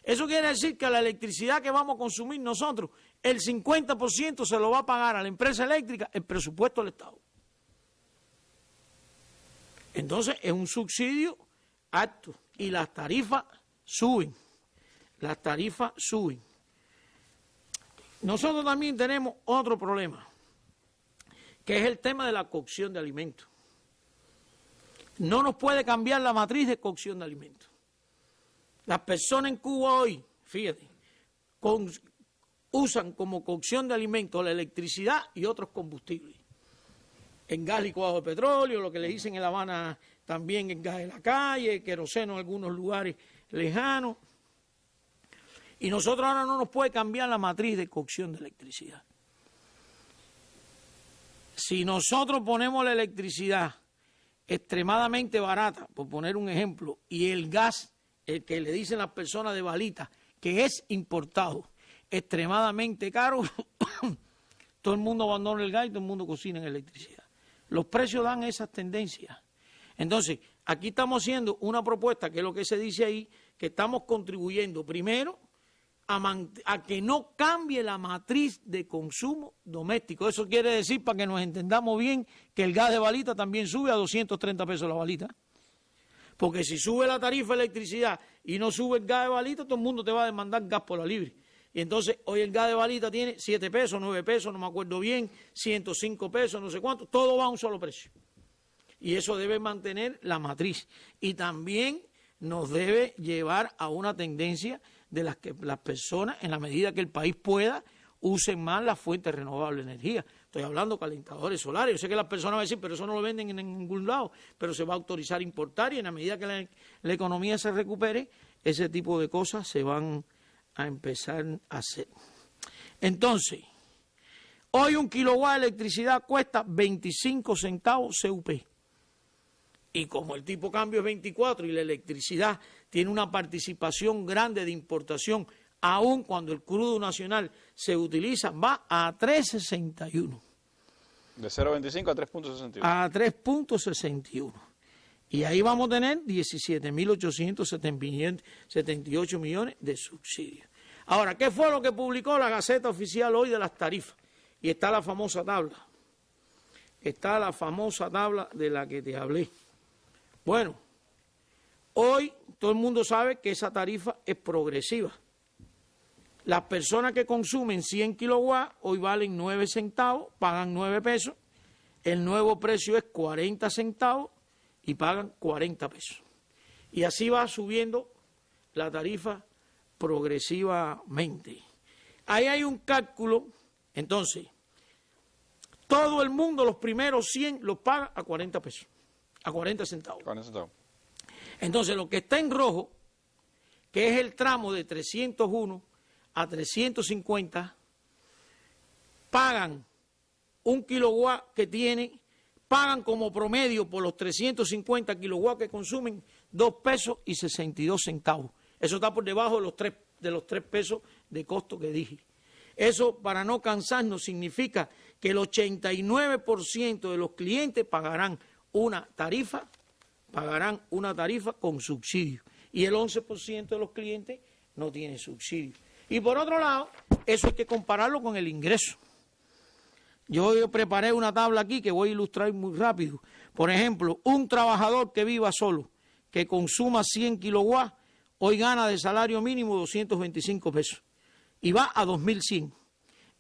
Eso quiere decir que la electricidad que vamos a consumir nosotros, el 50% se lo va a pagar a la empresa eléctrica el presupuesto del Estado. Entonces es un subsidio alto y las tarifas suben. Las tarifas suben. Nosotros también tenemos otro problema, que es el tema de la cocción de alimentos. No nos puede cambiar la matriz de cocción de alimentos. Las personas en Cuba hoy, fíjate, usan como cocción de alimentos la electricidad y otros combustibles. El gas licuado de petróleo, lo que le dicen en La Habana también el gas de la calle, queroseno en algunos lugares lejanos. Y nosotros ahora no nos puede cambiar la matriz de cocción de electricidad. Si nosotros ponemos la electricidad extremadamente barata, por poner un ejemplo, y el gas, el que le dicen las personas de balita, que es importado, extremadamente caro, todo el mundo abandona el gas y todo el mundo cocina en electricidad. Los precios dan esas tendencias. Entonces, aquí estamos haciendo una propuesta, que es lo que se dice ahí, que estamos contribuyendo primero a que no cambie la matriz de consumo doméstico. Eso quiere decir, para que nos entendamos bien, que el gas de balita también sube a 230 pesos la balita. Porque si sube la tarifa de electricidad y no sube el gas de balita, todo el mundo te va a demandar gas por la libre. Y entonces hoy el gas de balita tiene 7 pesos, 9 pesos, no me acuerdo bien, 105 pesos, no sé cuánto, todo va a un solo precio. Y eso debe mantener la matriz. Y también nos debe llevar a una tendencia de las que las personas, en la medida que el país pueda, usen más las fuentes renovables de energía. Estoy hablando de calentadores solares. Yo sé que las personas van a decir, pero eso no lo venden en ningún lado, pero se va a autorizar importar y en la medida que la economía se recupere, ese tipo de cosas se van a empezar a hacer. Entonces, hoy un kilowatt de electricidad cuesta 25 centavos CUP. Y como el tipo de cambio es 24 y la electricidad tiene una participación grande de importación, aun cuando el crudo nacional se utiliza, va a 3.61. De 0.25 a 3.61. A 3.61. Y ahí vamos a tener 17.878 millones de subsidios. Ahora, ¿qué fue lo que publicó la Gaceta Oficial hoy de las tarifas? Y está la famosa tabla. Está la famosa tabla de la que te hablé. Bueno, hoy todo el mundo sabe que esa tarifa es progresiva. Las personas que consumen 100 kilowatts hoy valen 9 centavos, pagan 9 pesos. El nuevo precio es 40 centavos y pagan 40 pesos. Y así va subiendo la tarifa progresivamente. Ahí hay un cálculo, entonces, todo el mundo los primeros 100 los paga a 40 pesos, a 40 centavos. 40 centavos. Entonces, lo que está en rojo, que es el tramo de 301 a 350, pagan un kilowatt que tiene, pagan como promedio por los 350 kilowatts que consumen 2 pesos y 62 centavos. Eso está por debajo de los 3 pesos de costo que dije. Eso, para no cansarnos, significa que el 89% de los clientes pagarán una tarifa pagarán una tarifa con subsidio y el 11% de los clientes no tiene subsidio. Y por otro lado, eso hay que compararlo con el ingreso. Yo preparé una tabla aquí que voy a ilustrar muy rápido. Por ejemplo, un trabajador que viva solo, que consuma 100 kilowatts, hoy gana de salario mínimo 225 pesos y va a 2.100.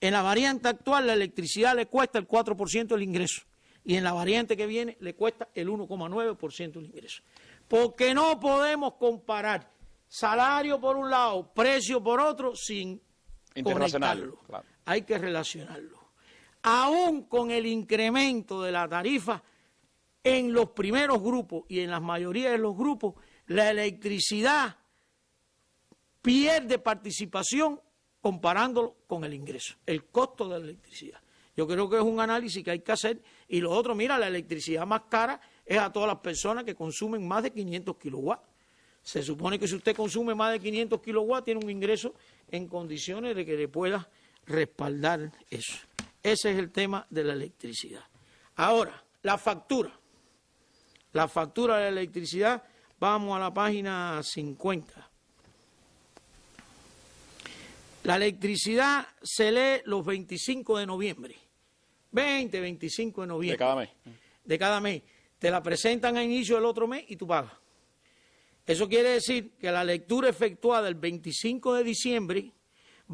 En la variante actual la electricidad le cuesta el 4% del ingreso y en la variante que viene le cuesta el 1,9% del ingreso. Porque no podemos comparar salario por un lado, precio por otro sin conectarlo. Claro. Hay que relacionarlo. Aún con el incremento de la tarifa, en los primeros grupos y en la mayoría de los grupos, la electricidad pierde participación comparándolo con el ingreso, el costo de la electricidad. Yo creo que es un análisis que hay que hacer. Y lo otro, mira, la electricidad más cara es a todas las personas que consumen más de 500 kilowatts. Se supone que si usted consume más de 500 kilowatts, tiene un ingreso en condiciones de que le pueda respaldar eso. Ese es el tema de la electricidad. Ahora, la factura. La factura de la electricidad, vamos a la página 50. La electricidad se lee los 25 de noviembre. 25 de noviembre. De cada mes. De cada mes. Te la presentan a inicio del otro mes y tú pagas. Eso quiere decir que la lectura efectuada el 25 de diciembre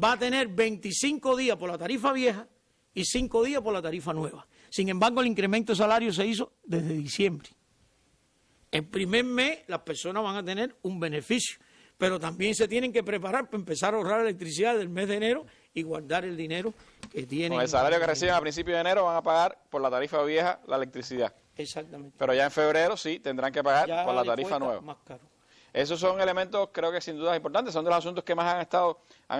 va a tener 25 días por la tarifa vieja y 5 días por la tarifa nueva. Sin embargo, el incremento de salario se hizo desde diciembre. El primer mes las personas van a tener un beneficio, pero también se tienen que preparar para empezar a ahorrar electricidad del mes de enero y guardar el dinero que tienen. Con el salario que reciben a principios de enero van a pagar por la tarifa vieja la electricidad. Exactamente. Pero ya en febrero sí tendrán que pagar ya por la tarifa nueva. Más caro. Esos son elementos, creo que sin duda importantes, son de los asuntos que más han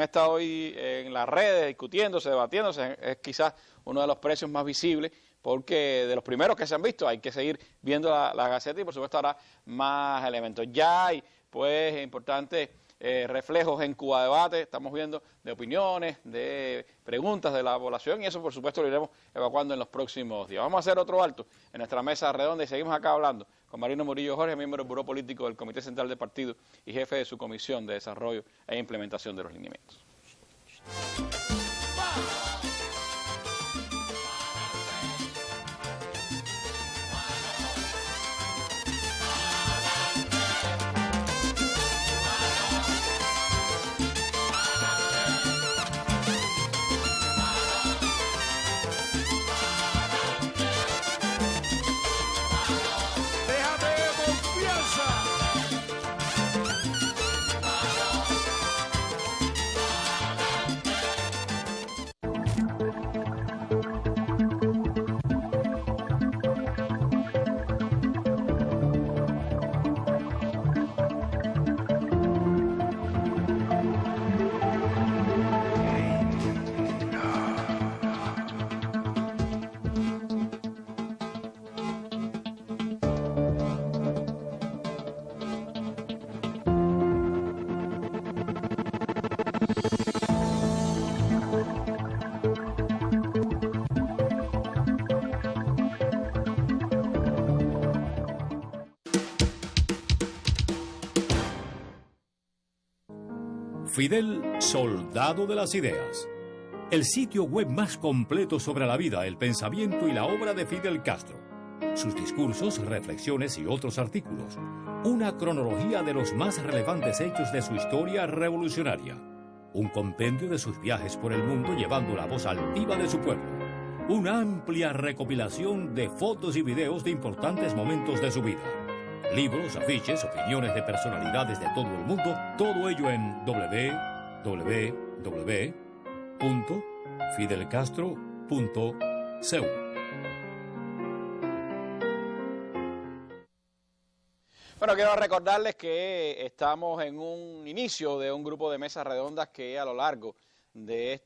estado hoy en las redes discutiéndose, debatiéndose. Es quizás uno de los precios más visibles, porque de los primeros que se han visto. Hay que seguir viendo la Gaceta y por supuesto habrá más elementos. Ya hay pues importantes reflejos en Cuba Debate, estamos viendo de opiniones, de preguntas de la población y eso por supuesto lo iremos evacuando en los próximos días. Vamos a hacer otro alto en nuestra mesa redonda y seguimos acá hablando con Marino Murillo Jorge, miembro del Buró Político del Comité Central del Partido y jefe de su Comisión de Desarrollo e Implementación de los Lineamientos. Fidel, soldado de las ideas. El sitio web más completo sobre la vida, el pensamiento y la obra de Fidel Castro. Sus discursos, reflexiones y otros artículos. Una cronología de los más relevantes hechos de su historia revolucionaria. Un compendio de sus viajes por el mundo llevando la voz altiva de su pueblo. Una amplia recopilación de fotos y videos de importantes momentos de su vida. Libros, afiches, opiniones de personalidades de todo el mundo, todo ello en www.fidelcastro.cu. Bueno, quiero recordarles que estamos en un inicio de un grupo de mesas redondas que a lo largo de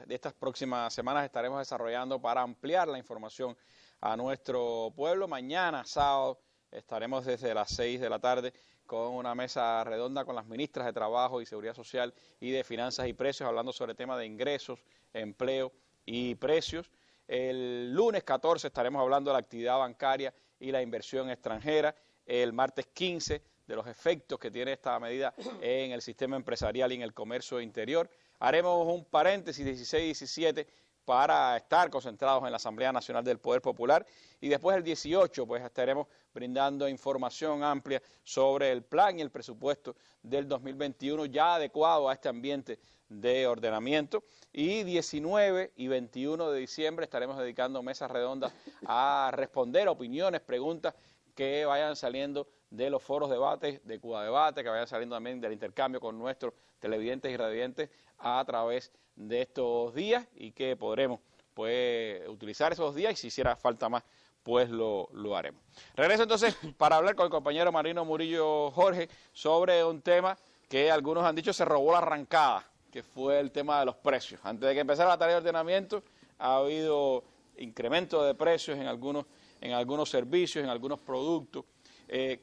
estas próximas semanas estaremos desarrollando para ampliar la información a nuestro pueblo. Mañana, sábado, estaremos desde las 6 de la tarde con una mesa redonda con las ministras de Trabajo y Seguridad Social y de Finanzas y Precios, hablando sobre el tema de ingresos, empleo y precios. El lunes 14 estaremos hablando de la actividad bancaria y la inversión extranjera. El martes 15, de los efectos que tiene esta medida en el sistema empresarial y en el comercio interior. Haremos un paréntesis 16 y 17 para estar concentrados en la Asamblea Nacional del Poder Popular, y después el 18 pues estaremos brindando información amplia sobre el plan y el presupuesto del 2021 ya adecuado a este ambiente de ordenamiento, y 19 y 21 de diciembre estaremos dedicando mesas redondas a responder opiniones, preguntas que vayan saliendo de los foros debates, de Cuba Debate, que vayan saliendo también del intercambio con nuestros televidentes y radiantes a través de estos días, y que podremos pues utilizar esos días, y si hiciera falta más pues lo haremos. Regreso entonces para hablar con el compañero Marino Murillo Jorge sobre un tema que algunos han dicho se robó la arrancada, que fue el tema de los precios. Antes de que empezara la tarea de ordenamiento ha habido incremento de precios en algunos servicios, en algunos productos.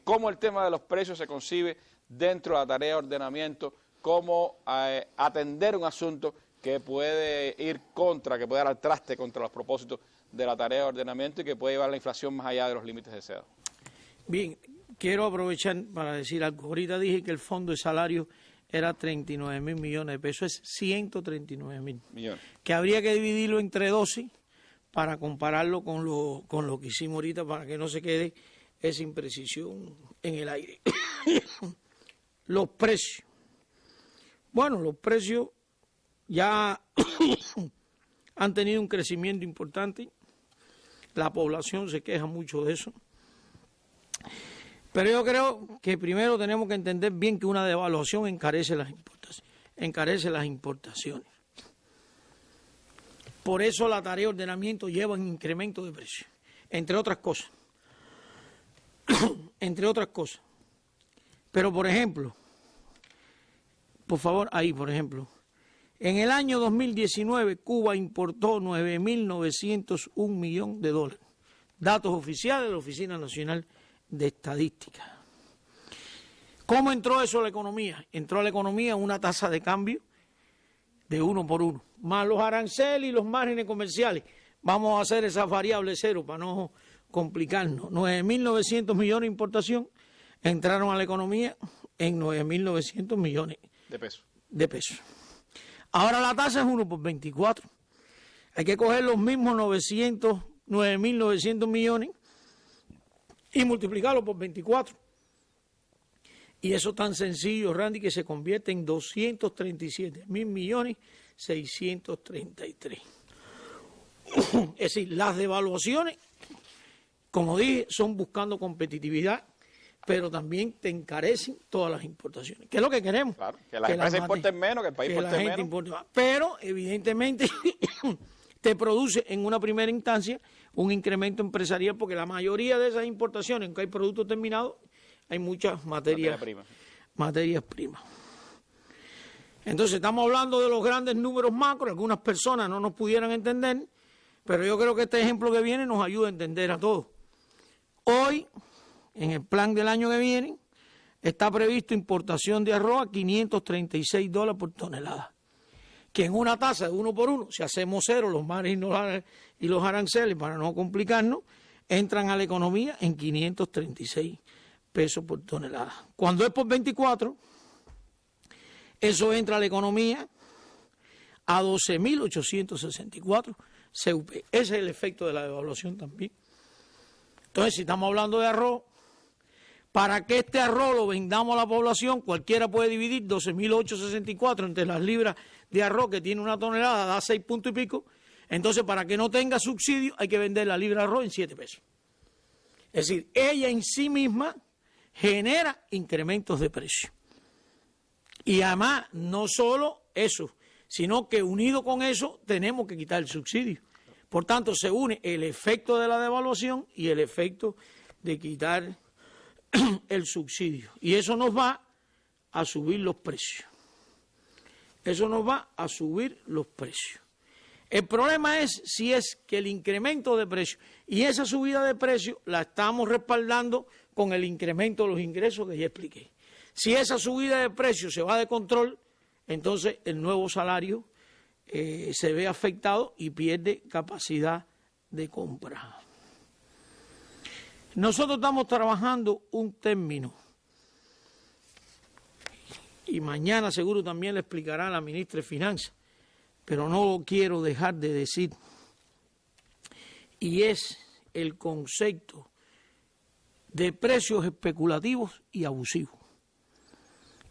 Cómo el tema de los precios se concibe dentro de la tarea de ordenamiento, cómo atender un asunto que puede ir que puede dar al traste contra los propósitos de la tarea de ordenamiento y que puede llevar la inflación más allá de los límites deseados. Bien, quiero aprovechar para decir algo. Ahorita dije que el fondo de salario era 39.000 millones de pesos, es 139.000 millones, que habría que dividirlo entre 12 para compararlo con lo que hicimos ahorita, para que no se quede esa imprecisión en el aire. Los precios. Bueno, los precios ya han tenido un crecimiento importante. La población se queja mucho de eso. Pero yo creo que primero tenemos que entender bien que una devaluación encarece las importaciones. Por eso la tarea de ordenamiento lleva un incremento de precios, entre otras cosas. Entre otras cosas. Pero, por ejemplo, por favor, ahí, por ejemplo, en el año 2019 Cuba importó 9.901 millones de dólares. Datos oficiales de la Oficina Nacional de Estadística. ¿Cómo entró eso a la economía? Entró a la economía una tasa de cambio de 1 por 1, más los aranceles y los márgenes comerciales. Vamos a hacer esa variable cero para no complicarnos. 9.900 millones de importación entraron a la economía en 9.900 millones de pesos. Ahora la tasa es 1 por 24. Hay que coger los mismos 9.900 millones y multiplicarlo por 24. Y eso tan sencillo, Randy, que se convierte en 237.633.000. Es decir, las devaluaciones, como dije, son buscando competitividad, pero también te encarecen todas las importaciones. ¿Qué es lo que queremos? Claro, que las empresas importen menos, que el país importe menos. Pero, evidentemente, te produce en una primera instancia un incremento empresarial, porque la mayoría de esas importaciones, aunque hay productos terminados, hay muchas materias primas. Entonces, estamos hablando de los grandes números macro, algunas personas no nos pudieran entender, pero yo creo que este ejemplo que viene nos ayuda a entender a todos. Hoy, en el plan del año que viene, está previsto importación de arroz a $536 por tonelada, que en una tasa de 1 por 1, si hacemos cero los márgenes y los aranceles para no complicarnos, entran a la economía en 536 pesos por tonelada. Cuando es por 24, eso entra a la economía a 12.864 CUP. Ese es el efecto de la devaluación también. Entonces, si estamos hablando de arroz, para que este arroz lo vendamos a la población, cualquiera puede dividir 12.864 entre las libras de arroz que tiene una tonelada, da 6 puntos y pico. Entonces, para que no tenga subsidio, hay que vender la libra de arroz en 7 pesos. Es decir, ella en sí misma genera incrementos de precio. Y además, no solo eso, sino que unido con eso tenemos que quitar el subsidio. Por tanto, se une el efecto de la devaluación y el efecto de quitar el subsidio. Y eso nos va a subir los precios. Eso nos va a subir los precios. El problema es si es que el incremento de precios y esa subida de precios la estamos respaldando con el incremento de los ingresos que ya expliqué. Si esa subida de precios se va de control, entonces el nuevo salario se ve afectado y pierde capacidad de compra. Nosotros estamos trabajando un término, y mañana seguro también le explicará la ministra de Finanzas, pero no lo quiero dejar de decir, y es el concepto de precios especulativos y abusivos.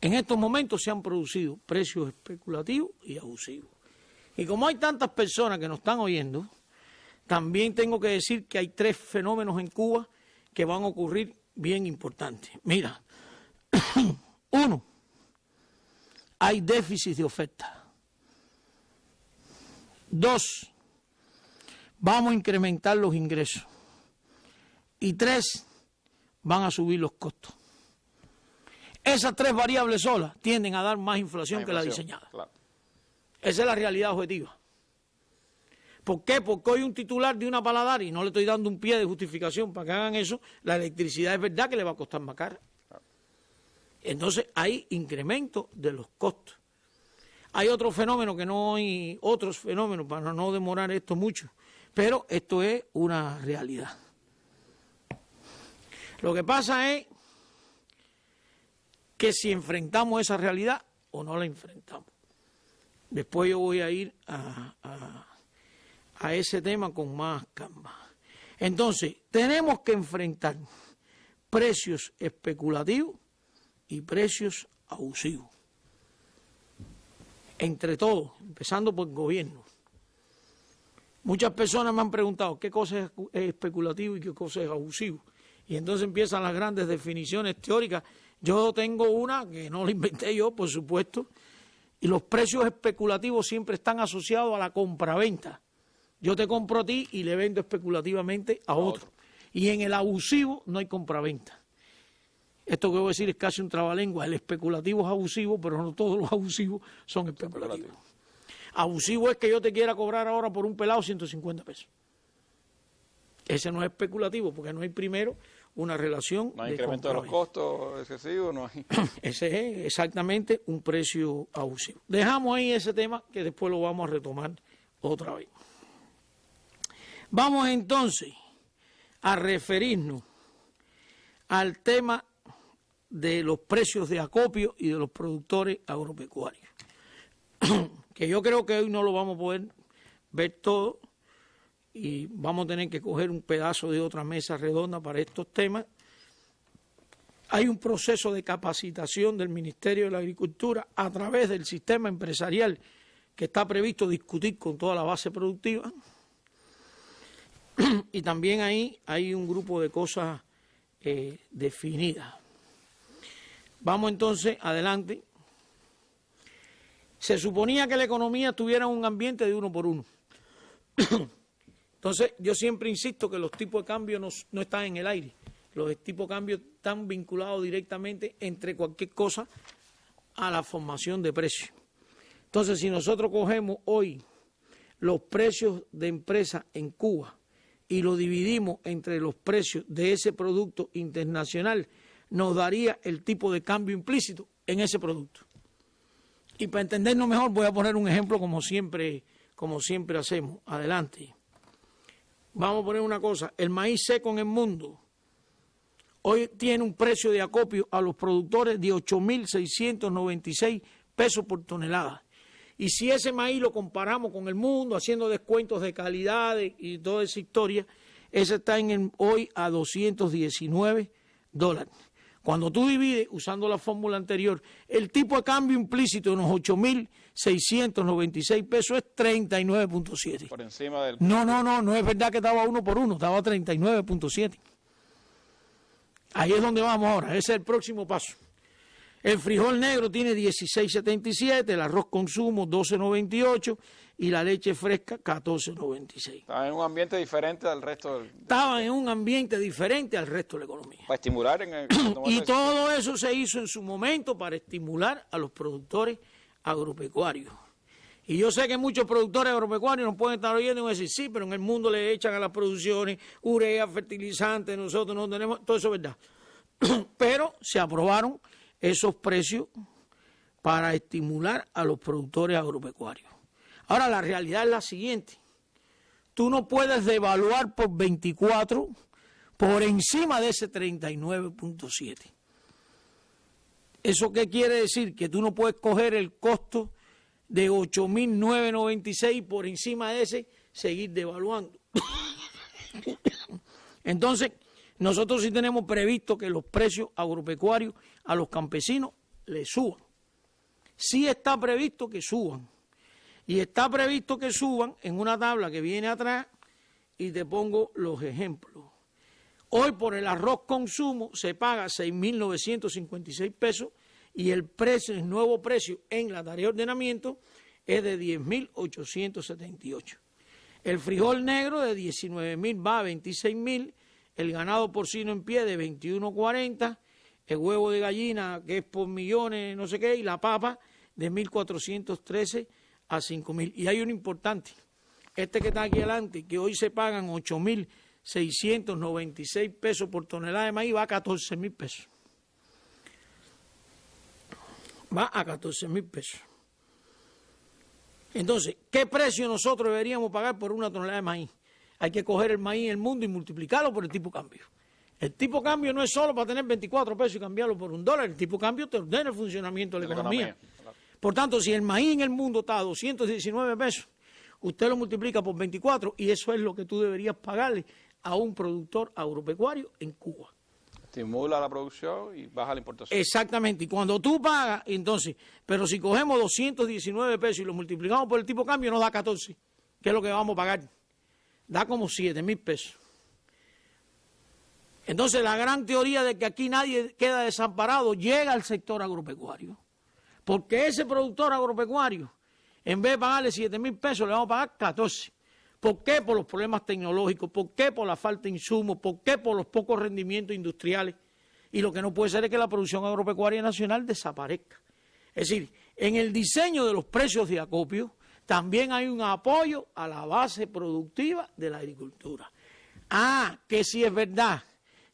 En estos momentos se han producido precios especulativos y abusivos. Y como hay tantas personas que nos están oyendo, también tengo que decir que hay 3 fenómenos en Cuba que van a ocurrir bien importantes. Mira, 1, hay déficit de oferta. 2, vamos a incrementar los ingresos. Y 3, van a subir los costos. Esas 3 variables solas tienden a dar más inflación que la diseñada. Claro. Esa es la realidad objetiva. ¿Por qué? Porque hoy un titular de una paladar, y no le estoy dando un pie de justificación para que hagan eso, la electricidad es verdad que le va a costar más cara. Entonces hay incremento de los costos. Hay otro fenómeno que no hay, otros fenómenos, para no demorar esto mucho, pero esto es una realidad. Lo que pasa es que si enfrentamos esa realidad o no la enfrentamos. Después yo voy a ir a ese tema con más calma. Entonces, tenemos que enfrentar precios especulativos y precios abusivos. Entre todos, empezando por el gobierno. Muchas personas me han preguntado qué cosa es especulativo y qué cosa es abusivo. Y entonces empiezan las grandes definiciones teóricas. Yo tengo una que no la inventé yo, por supuesto, y los precios especulativos siempre están asociados a la compraventa. Yo te compro a ti y le vendo especulativamente a otro. Y en el abusivo no hay compraventa. Esto que voy a decir es casi un trabalengua. El especulativo es abusivo, pero no todos los abusivos son especulativos. Abusivo es que yo te quiera cobrar ahora por un pelado 150 pesos. Ese no es especulativo, porque no hay primero una relación. No hay incremento de los costos excesivos, no hay. Ese es exactamente un precio abusivo. Dejamos ahí ese tema que después lo vamos a retomar otra vez. Vamos entonces a referirnos al tema de los precios de acopio y de los productores agropecuarios, que yo creo que hoy no lo vamos a poder ver todo y vamos a tener que coger un pedazo de otra mesa redonda para estos temas. Hay un proceso de capacitación del Ministerio de la Agricultura a través del sistema empresarial que está previsto discutir con toda la base productiva. Y también ahí hay un grupo de cosas definidas. Vamos entonces adelante. Se suponía que la economía tuviera un ambiente de 1 por 1. Entonces yo siempre insisto que los tipos de cambio no están en el aire. Los tipos de cambio están vinculados directamente entre cualquier cosa a la formación de precios. Entonces si nosotros cogemos hoy los precios de empresa en Cuba y lo dividimos entre los precios de ese producto internacional, nos daría el tipo de cambio implícito en ese producto. Y para entendernos mejor voy a poner un ejemplo como siempre hacemos. Adelante. Vamos a poner una cosa. El maíz seco en el mundo hoy tiene un precio de acopio a los productores de 8.696 pesos por tonelada. Y si ese maíz lo comparamos con el mundo, haciendo descuentos de calidad y toda esa historia, ese está hoy a $219. Cuando tú divides, usando la fórmula anterior, el tipo de cambio implícito en los 8.696 pesos es 39.7. Por encima del... No es verdad que estaba 1 por 1, estaba 39.7. Ahí es donde vamos ahora, ese es el próximo paso. El frijol negro tiene 16.77, el arroz consumo 12.98 y la leche fresca 14.96. Estaba en un ambiente diferente al resto del... Estaba en un ambiente diferente al resto de la economía. Para estimular en el... Y todo eso se hizo en su momento para estimular a los productores agropecuarios. Y yo sé que muchos productores agropecuarios nos pueden estar oyendo y van a decir, sí, pero en el mundo le echan a las producciones urea, fertilizantes, nosotros no tenemos... Todo eso es verdad. Pero se aprobaron esos precios para estimular a los productores agropecuarios. Ahora, la realidad es la siguiente. Tú no puedes devaluar por 24 por encima de ese 39.7. ¿Eso qué quiere decir? Que tú no puedes coger el costo de 8.996 y por encima de ese seguir devaluando. Entonces, nosotros sí tenemos previsto que los precios agropecuarios a los campesinos les suban. Sí está previsto que suban. Y está previsto que suban en una tabla que viene atrás y te pongo los ejemplos. Hoy por el arroz consumo se paga 6.956 pesos y el nuevo precio en la tarea de ordenamiento es de 10.878. El frijol negro de 19.000 va a 26.000, el ganado porcino en pie de 21.40, el huevo de gallina que es por millones, no sé qué, y la papa de 1.413 a 5.000. Y hay uno importante, este que está aquí adelante, que hoy se pagan 8.696 pesos por tonelada de maíz, va a 14.000 pesos. Va a 14.000 pesos. Entonces, ¿qué precio nosotros deberíamos pagar por una tonelada de maíz? Hay que coger el maíz en el mundo y multiplicarlo por el tipo de cambio. El tipo de cambio no es solo para tener 24 pesos y cambiarlo por $1. El tipo de cambio te ordena el funcionamiento de la economía. Por tanto, si el maíz en el mundo está a 219 pesos, usted lo multiplica por 24 y eso es lo que tú deberías pagarle a un productor agropecuario en Cuba. Estimula la producción y baja la importación. Exactamente, y cuando tú pagas, entonces, pero si cogemos 219 pesos y lo multiplicamos por el tipo de cambio, nos da 14, que es lo que vamos a pagar. Da como 7.000 pesos. Entonces, la gran teoría de que aquí nadie queda desamparado llega al sector agropecuario. Porque ese productor agropecuario, en vez de pagarle 7.000 pesos, le vamos a pagar 14. ¿Por qué? Por los problemas tecnológicos. ¿Por qué? Por la falta de insumos. ¿Por qué? Por los pocos rendimientos industriales. Y lo que no puede ser es que la producción agropecuaria nacional desaparezca. Es decir, en el diseño de los precios de acopio también hay un apoyo a la base productiva de la agricultura. Que si es verdad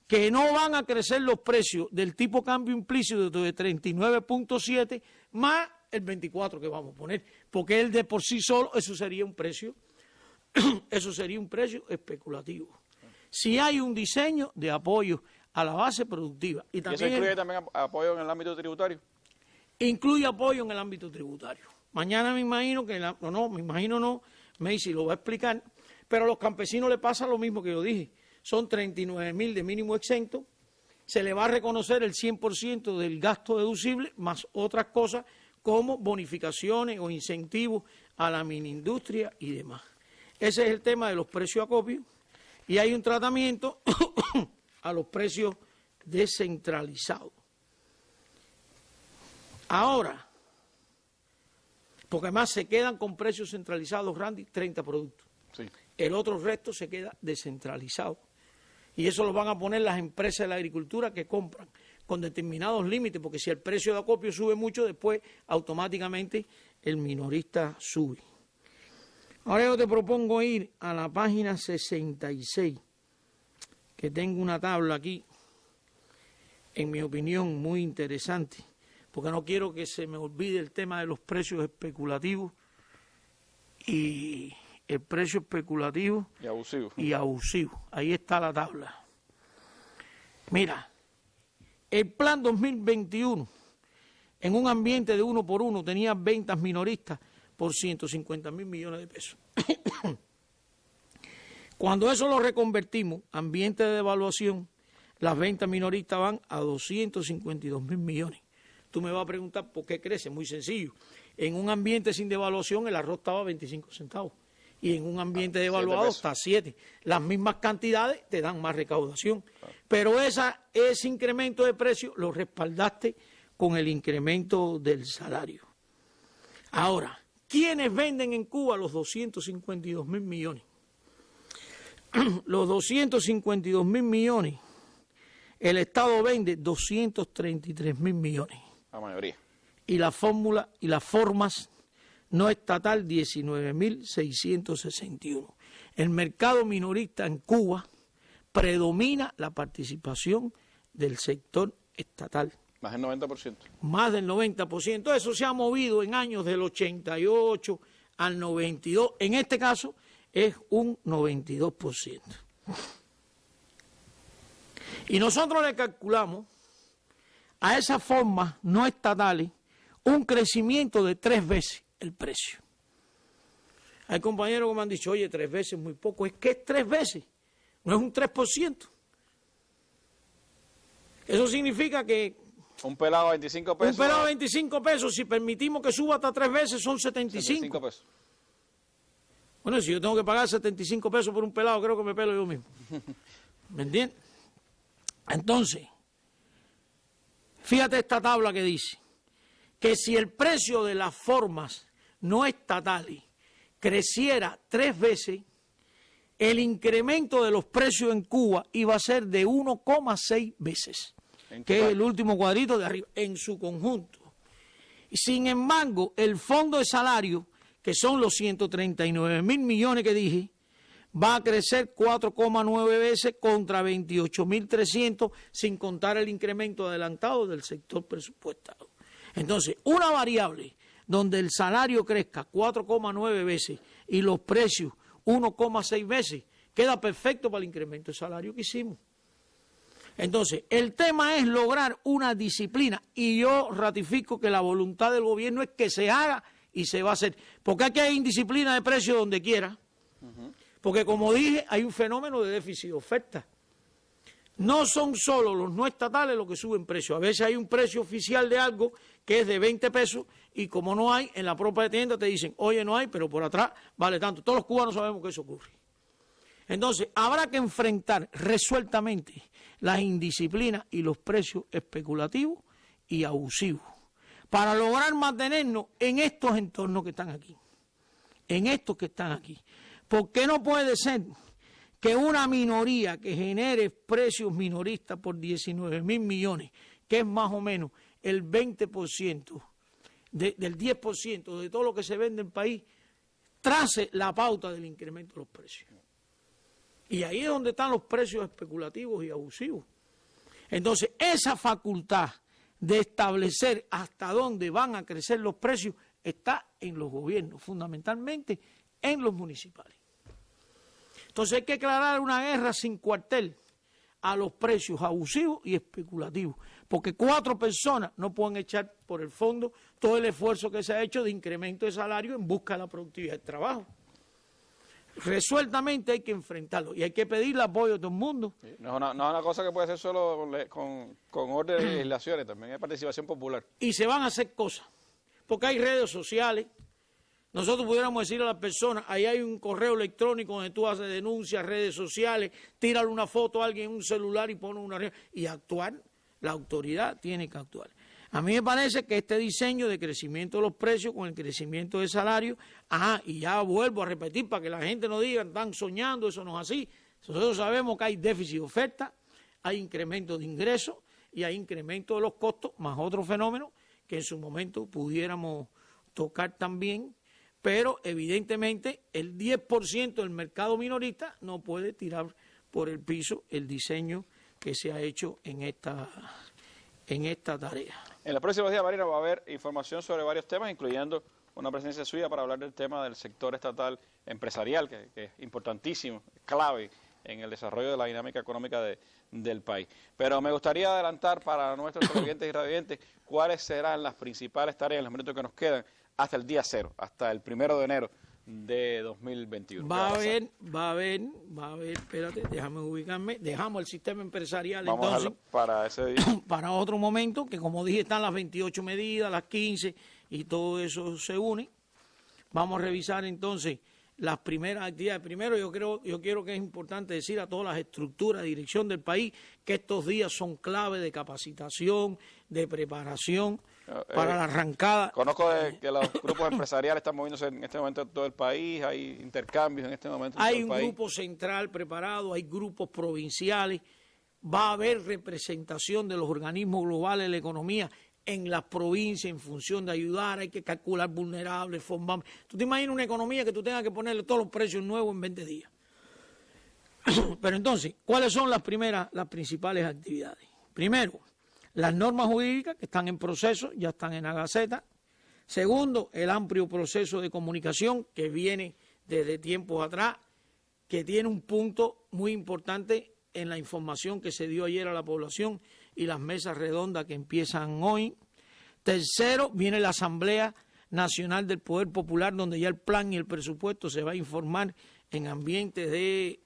que no van a crecer los precios del tipo cambio implícito de 39.7 más el 24 que vamos a poner, porque él de por sí solo, eso sería un precio especulativo. Si hay un diseño de apoyo a la base productiva. ¿Y eso incluye también apoyo en el ámbito tributario? Incluye apoyo en el ámbito tributario. Mañana me imagino que, Macy lo va a explicar, pero a los campesinos les pasa lo mismo que yo dije. Son 39.000 de mínimo exento, se le va a reconocer el 100% del gasto deducible, más otras cosas como bonificaciones o incentivos a la miniindustria y demás. Ese es el tema de los precios acopio y hay un tratamiento a los precios descentralizados. Ahora, porque además se quedan con precios centralizados, Randy, 30 productos. Sí. El otro resto se queda descentralizado. Y eso lo van a poner las empresas de la agricultura que compran con determinados límites, porque si el precio de acopio sube mucho, después automáticamente el minorista sube. Ahora yo te propongo ir a la página 66, que tengo una tabla aquí, en mi opinión, muy interesante, porque no quiero que se me olvide el tema de los precios especulativos y el precio especulativo y abusivo. Ahí está la tabla. Mira, el plan 2021, en un ambiente de 1 por 1, tenía ventas minoristas por 150.000 millones de pesos. Cuando eso lo reconvertimos, ambiente de devaluación, las ventas minoristas van a 252.000 millones. Tú me vas a preguntar por qué crece. Muy sencillo. En un ambiente sin devaluación el arroz estaba a 25 centavos y en un ambiente devaluado está a 7. Las mismas cantidades te dan más recaudación. Pero ese incremento de precio lo respaldaste con el incremento del salario. Ahora, ¿quiénes venden en Cuba los 252.000 millones? Los 252.000 millones, el Estado vende 233.000 millones. La mayoría. Y la fórmula y las formas no estatal 19.661. El mercado minorista en Cuba predomina la participación del sector estatal. Más del 90%. Más del 90%. Eso se ha movido en años del 88 al 92. En este caso es un 92%. Y nosotros le calculamos a esas formas no estatales un crecimiento de 3 veces el precio. Hay compañeros que me han dicho, oye, 3 veces es muy poco. Es que es 3 veces, no es un 3%. Eso significa que un pelado a 25 pesos. Un pelado a 25 pesos, si permitimos que suba hasta 3 veces, son 75 pesos. Bueno, si yo tengo que pagar 75 pesos por un pelado, creo que me pelo yo mismo. ¿Me entiendes? Entonces, fíjate esta tabla que dice que si el precio de las formas no estatales creciera 3 veces, el incremento de los precios en Cuba iba a ser de 1,6 veces, que es el último cuadrito de arriba, en su conjunto. Sin embargo, el fondo de salario, que son los 139.000 millones que dije, va a crecer 4,9 veces contra 28.300, sin contar el incremento adelantado del sector presupuestado. Entonces, una variable donde el salario crezca 4,9 veces y los precios 1,6 veces, queda perfecto para el incremento de salario que hicimos. Entonces, el tema es lograr una disciplina, y yo ratifico que la voluntad del gobierno es que se haga y se va a hacer. Porque aquí hay indisciplina de precios donde quiera. Porque, como dije, hay un fenómeno de déficit de oferta. No son solo los no estatales los que suben precios. A veces hay un precio oficial de algo que es de 20 pesos y como no hay, en la propia tienda te dicen, oye, no hay, pero por atrás vale tanto. Todos los cubanos sabemos que eso ocurre. Entonces, habrá que enfrentar resueltamente las indisciplinas y los precios especulativos y abusivos para lograr mantenernos en estos entornos que están aquí. En estos que están aquí. Porque no puede ser que una minoría que genere precios minoristas por 19.000 millones, que es más o menos el 20% del 10% de todo lo que se vende en el país, trace la pauta del incremento de los precios. Y ahí es donde están los precios especulativos y abusivos. Entonces, esa facultad de establecer hasta dónde van a crecer los precios está en los gobiernos, fundamentalmente en los municipales. Entonces hay que declarar una guerra sin cuartel a los precios abusivos y especulativos, porque 4 personas no pueden echar por el fondo todo el esfuerzo que se ha hecho de incremento de salario en busca de la productividad del trabajo. Resueltamente hay que enfrentarlo y hay que pedirle apoyo a todo el mundo. Sí, no es una cosa que puede ser solo con orden de legislaciones, también hay participación popular. Y se van a hacer cosas, porque hay redes sociales. Nosotros pudiéramos decir a las personas, ahí hay un correo electrónico donde tú haces denuncias, redes sociales, tírale una foto a alguien en un celular y pone una red, y actuar, la autoridad tiene que actuar. A mí me parece que este diseño de crecimiento de los precios con el crecimiento de salario, y ya vuelvo a repetir para que la gente no diga, están soñando, eso no es así. Nosotros sabemos que hay déficit de oferta, hay incremento de ingresos y hay incremento de los costos, más otro fenómeno que en su momento pudiéramos tocar también. Pero evidentemente el 10% del mercado minorista no puede tirar por el piso el diseño que se ha hecho en esta tarea. En los próximos días, Marina, va a haber información sobre varios temas, incluyendo una presencia suya para hablar del tema del sector estatal empresarial, que es importantísimo, clave en el desarrollo de la dinámica económica del país. Pero me gustaría adelantar para nuestros televidentes y radiovidentes cuáles serán las principales tareas en los minutos que nos quedan hasta el día 0, hasta el 1 de enero de 2021. Va a haber, espérate, déjame ubicarme, dejamos el sistema empresarial. Vamos entonces para ese día. Para otro momento, que como dije están las 28 medidas, las 15 y todo eso se une. Vamos a revisar entonces las primeras actividades. Primero yo quiero que es importante decir a todas las estructuras de dirección del país que estos días son clave de capacitación, de preparación para la arrancada. Conozco que los grupos empresariales están moviéndose en este momento en todo el país, hay intercambios en este momento en todo el país. Hay un grupo central preparado, hay grupos provinciales, va a haber representación de los organismos globales de la economía en las provincias en función de ayudar, hay que calcular vulnerables, formar. ¿Tú te imaginas una economía que tú tengas que ponerle todos los precios nuevos en 20 días? Pero entonces, ¿cuáles son las principales actividades? Primero, las normas jurídicas que están en proceso, ya están en la Gaceta. Segundo, el amplio proceso de comunicación que viene desde tiempos atrás, que tiene un punto muy importante en la información que se dio ayer a la población y las mesas redondas que empiezan hoy. Tercero, viene la Asamblea Nacional del Poder Popular, donde ya el plan y el presupuesto se va a informar en ambientes de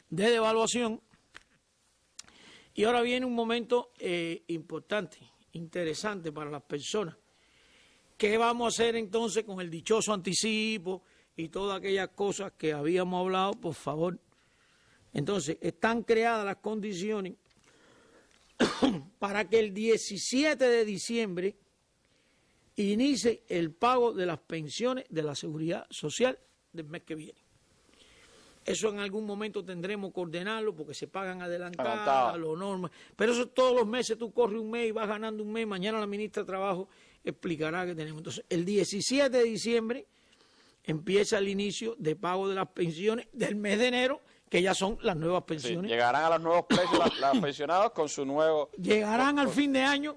devaluación. Y ahora viene un momento importante, interesante para las personas. ¿Qué vamos a hacer entonces con el dichoso anticipo y todas aquellas cosas que habíamos hablado? Por favor. Entonces, están creadas las condiciones para que el 17 de diciembre inicie el pago de las pensiones de la Seguridad Social del mes que viene. Eso en algún momento tendremos que ordenarlo porque se pagan adelantadas, lo normal. Pero eso todos los meses, tú corres un mes y vas ganando un mes. Mañana la ministra de Trabajo explicará qué tenemos. Entonces, el 17 de diciembre empieza el inicio de pago de las pensiones del mes de enero, que ya son las nuevas pensiones. Sí, llegarán a los nuevos precios los pensionados con su nuevo... Llegarán al fin de año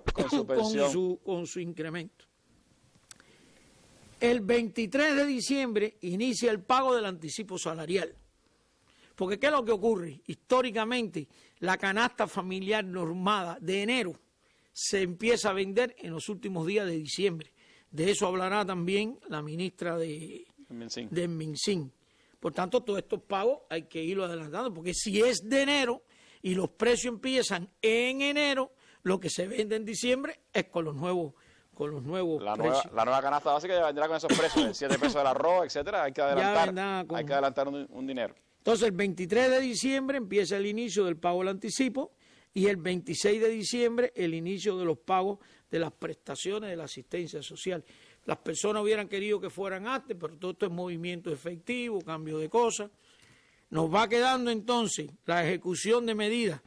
con su incremento. El 23 de diciembre inicia el pago del anticipo salarial. Porque ¿qué es lo que ocurre? Históricamente, la canasta familiar normada de enero se empieza a vender en los últimos días de diciembre. De eso hablará también la ministra de MinSIN. Por tanto, todos estos pagos hay que irlo adelantando, porque si es de enero y los precios empiezan en enero, lo que se vende en diciembre es con los nuevos precios. La nueva canasta básica ya vendrá con esos precios, el 7 pesos del arroz, etcétera. Hay que adelantar un dinero. Entonces, el 23 de diciembre empieza el inicio del pago del anticipo y el 26 de diciembre el inicio de los pagos de las prestaciones de la asistencia social. Las personas hubieran querido que fueran antes, pero todo esto es movimiento efectivo, cambio de cosas. Nos va quedando entonces la ejecución de medidas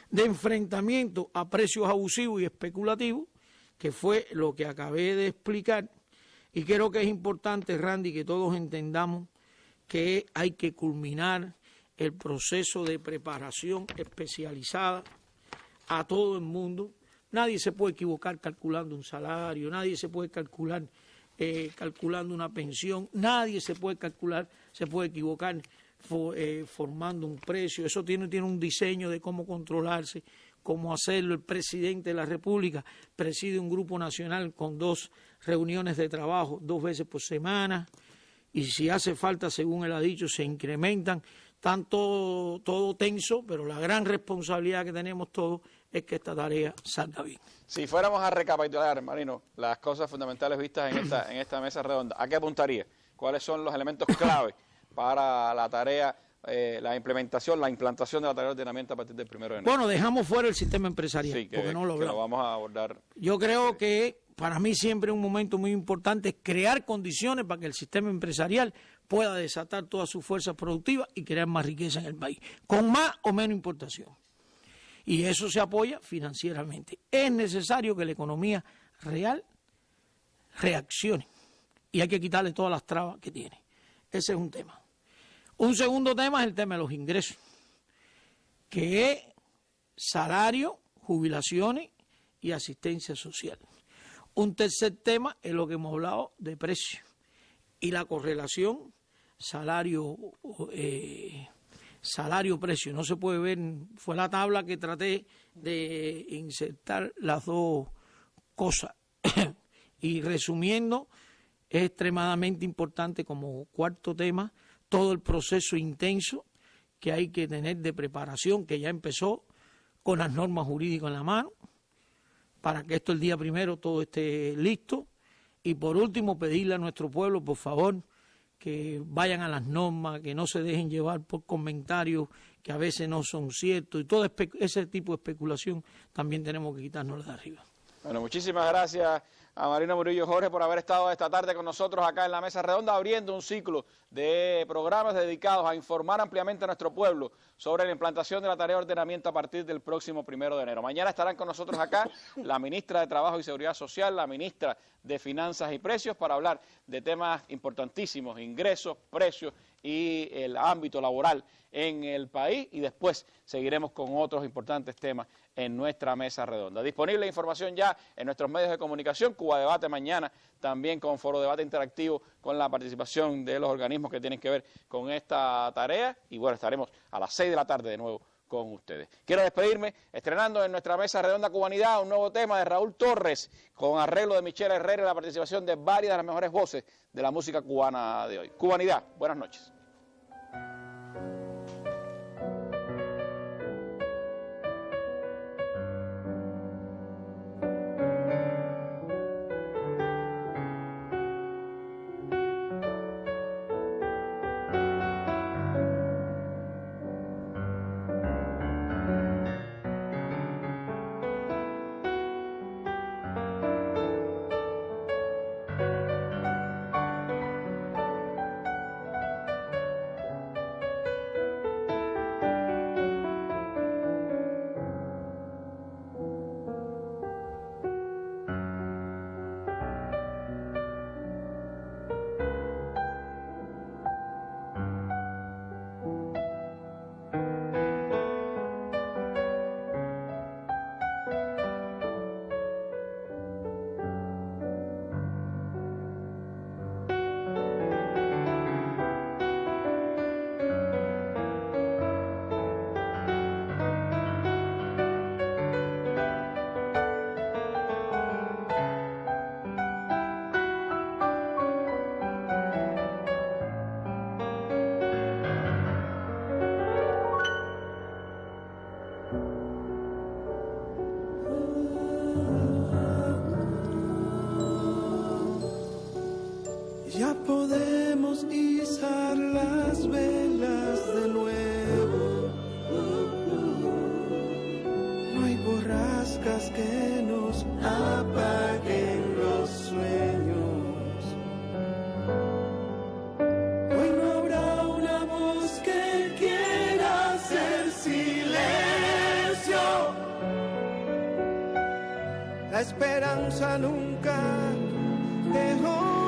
de enfrentamiento a precios abusivos y especulativos, que fue lo que acabé de explicar. Y creo que es importante, Randy, que todos entendamos que hay que culminar el proceso de preparación especializada a todo el mundo. Nadie se puede equivocar calculando un salario, nadie se puede calcular calculando una pensión, nadie se puede equivocar formando un precio. Eso tiene un diseño de cómo controlarse, cómo hacerlo. El presidente de la República preside un grupo nacional con 2 reuniones de trabajo 2 veces por semana, y si hace falta, según él ha dicho, se incrementan. Tanto todo tenso, pero la gran responsabilidad que tenemos todos es que esta tarea salga bien. Si fuéramos a recapitular, Marino, las cosas fundamentales vistas en esta mesa redonda, ¿a qué apuntaría? ¿Cuáles son los elementos clave para la tarea, la implantación de la tarea de ordenamiento a partir del 1 de enero? Bueno, dejamos fuera el sistema empresarial, sí, porque no lo hablamos. Lo vamos a abordar. Yo creo que para mí siempre un momento muy importante es crear condiciones para que el sistema empresarial pueda desatar todas sus fuerzas productivas y crear más riqueza en el país, con más o menos importación. Y eso se apoya financieramente. Es necesario que la economía real reaccione y hay que quitarle todas las trabas que tiene. Ese es un tema. Un segundo tema es el tema de los ingresos, que es salario, jubilaciones y asistencia social. Un tercer tema es lo que hemos hablado de precios y la correlación salario-precio. No se puede ver, fue la tabla que traté de insertar las dos cosas. Y resumiendo, es extremadamente importante como cuarto tema todo el proceso intenso que hay que tener de preparación, que ya empezó con las normas jurídicas en la mano, para que esto el día 1 todo esté listo. Y por último, pedirle a nuestro pueblo, por favor, que vayan a las normas, que no se dejen llevar por comentarios que a veces no son ciertos, y todo ese tipo de especulación también tenemos que quitárnosla de arriba. Bueno, muchísimas gracias a Marino Murillo Jorge por haber estado esta tarde con nosotros acá en la Mesa Redonda, abriendo un ciclo de programas dedicados a informar ampliamente a nuestro pueblo sobre la implantación de la tarea de ordenamiento a partir del próximo 1 de enero. Mañana estarán con nosotros acá la ministra de Trabajo y Seguridad Social, la ministra de Finanzas y Precios, para hablar de temas importantísimos, ingresos, precios y el ámbito laboral en el país, y después seguiremos con otros importantes temas en nuestra mesa redonda. Disponible información ya en nuestros medios de comunicación, Cuba Debate mañana, también con foro debate interactivo, con la participación de los organismos que tienen que ver con esta tarea, y bueno, estaremos a las 6 de la tarde de nuevo con ustedes. Quiero despedirme estrenando en nuestra mesa redonda Cubanidad un nuevo tema de Raúl Torres, con arreglo de Michelle Herrera y la participación de varias de las mejores voces de la música cubana de hoy. Cubanidad, buenas noches. Ya podemos izar las velas de nuevo. No hay borrascas que nos apaguen los sueños. Hoy no habrá una voz que quiera hacer silencio. La esperanza nunca dejó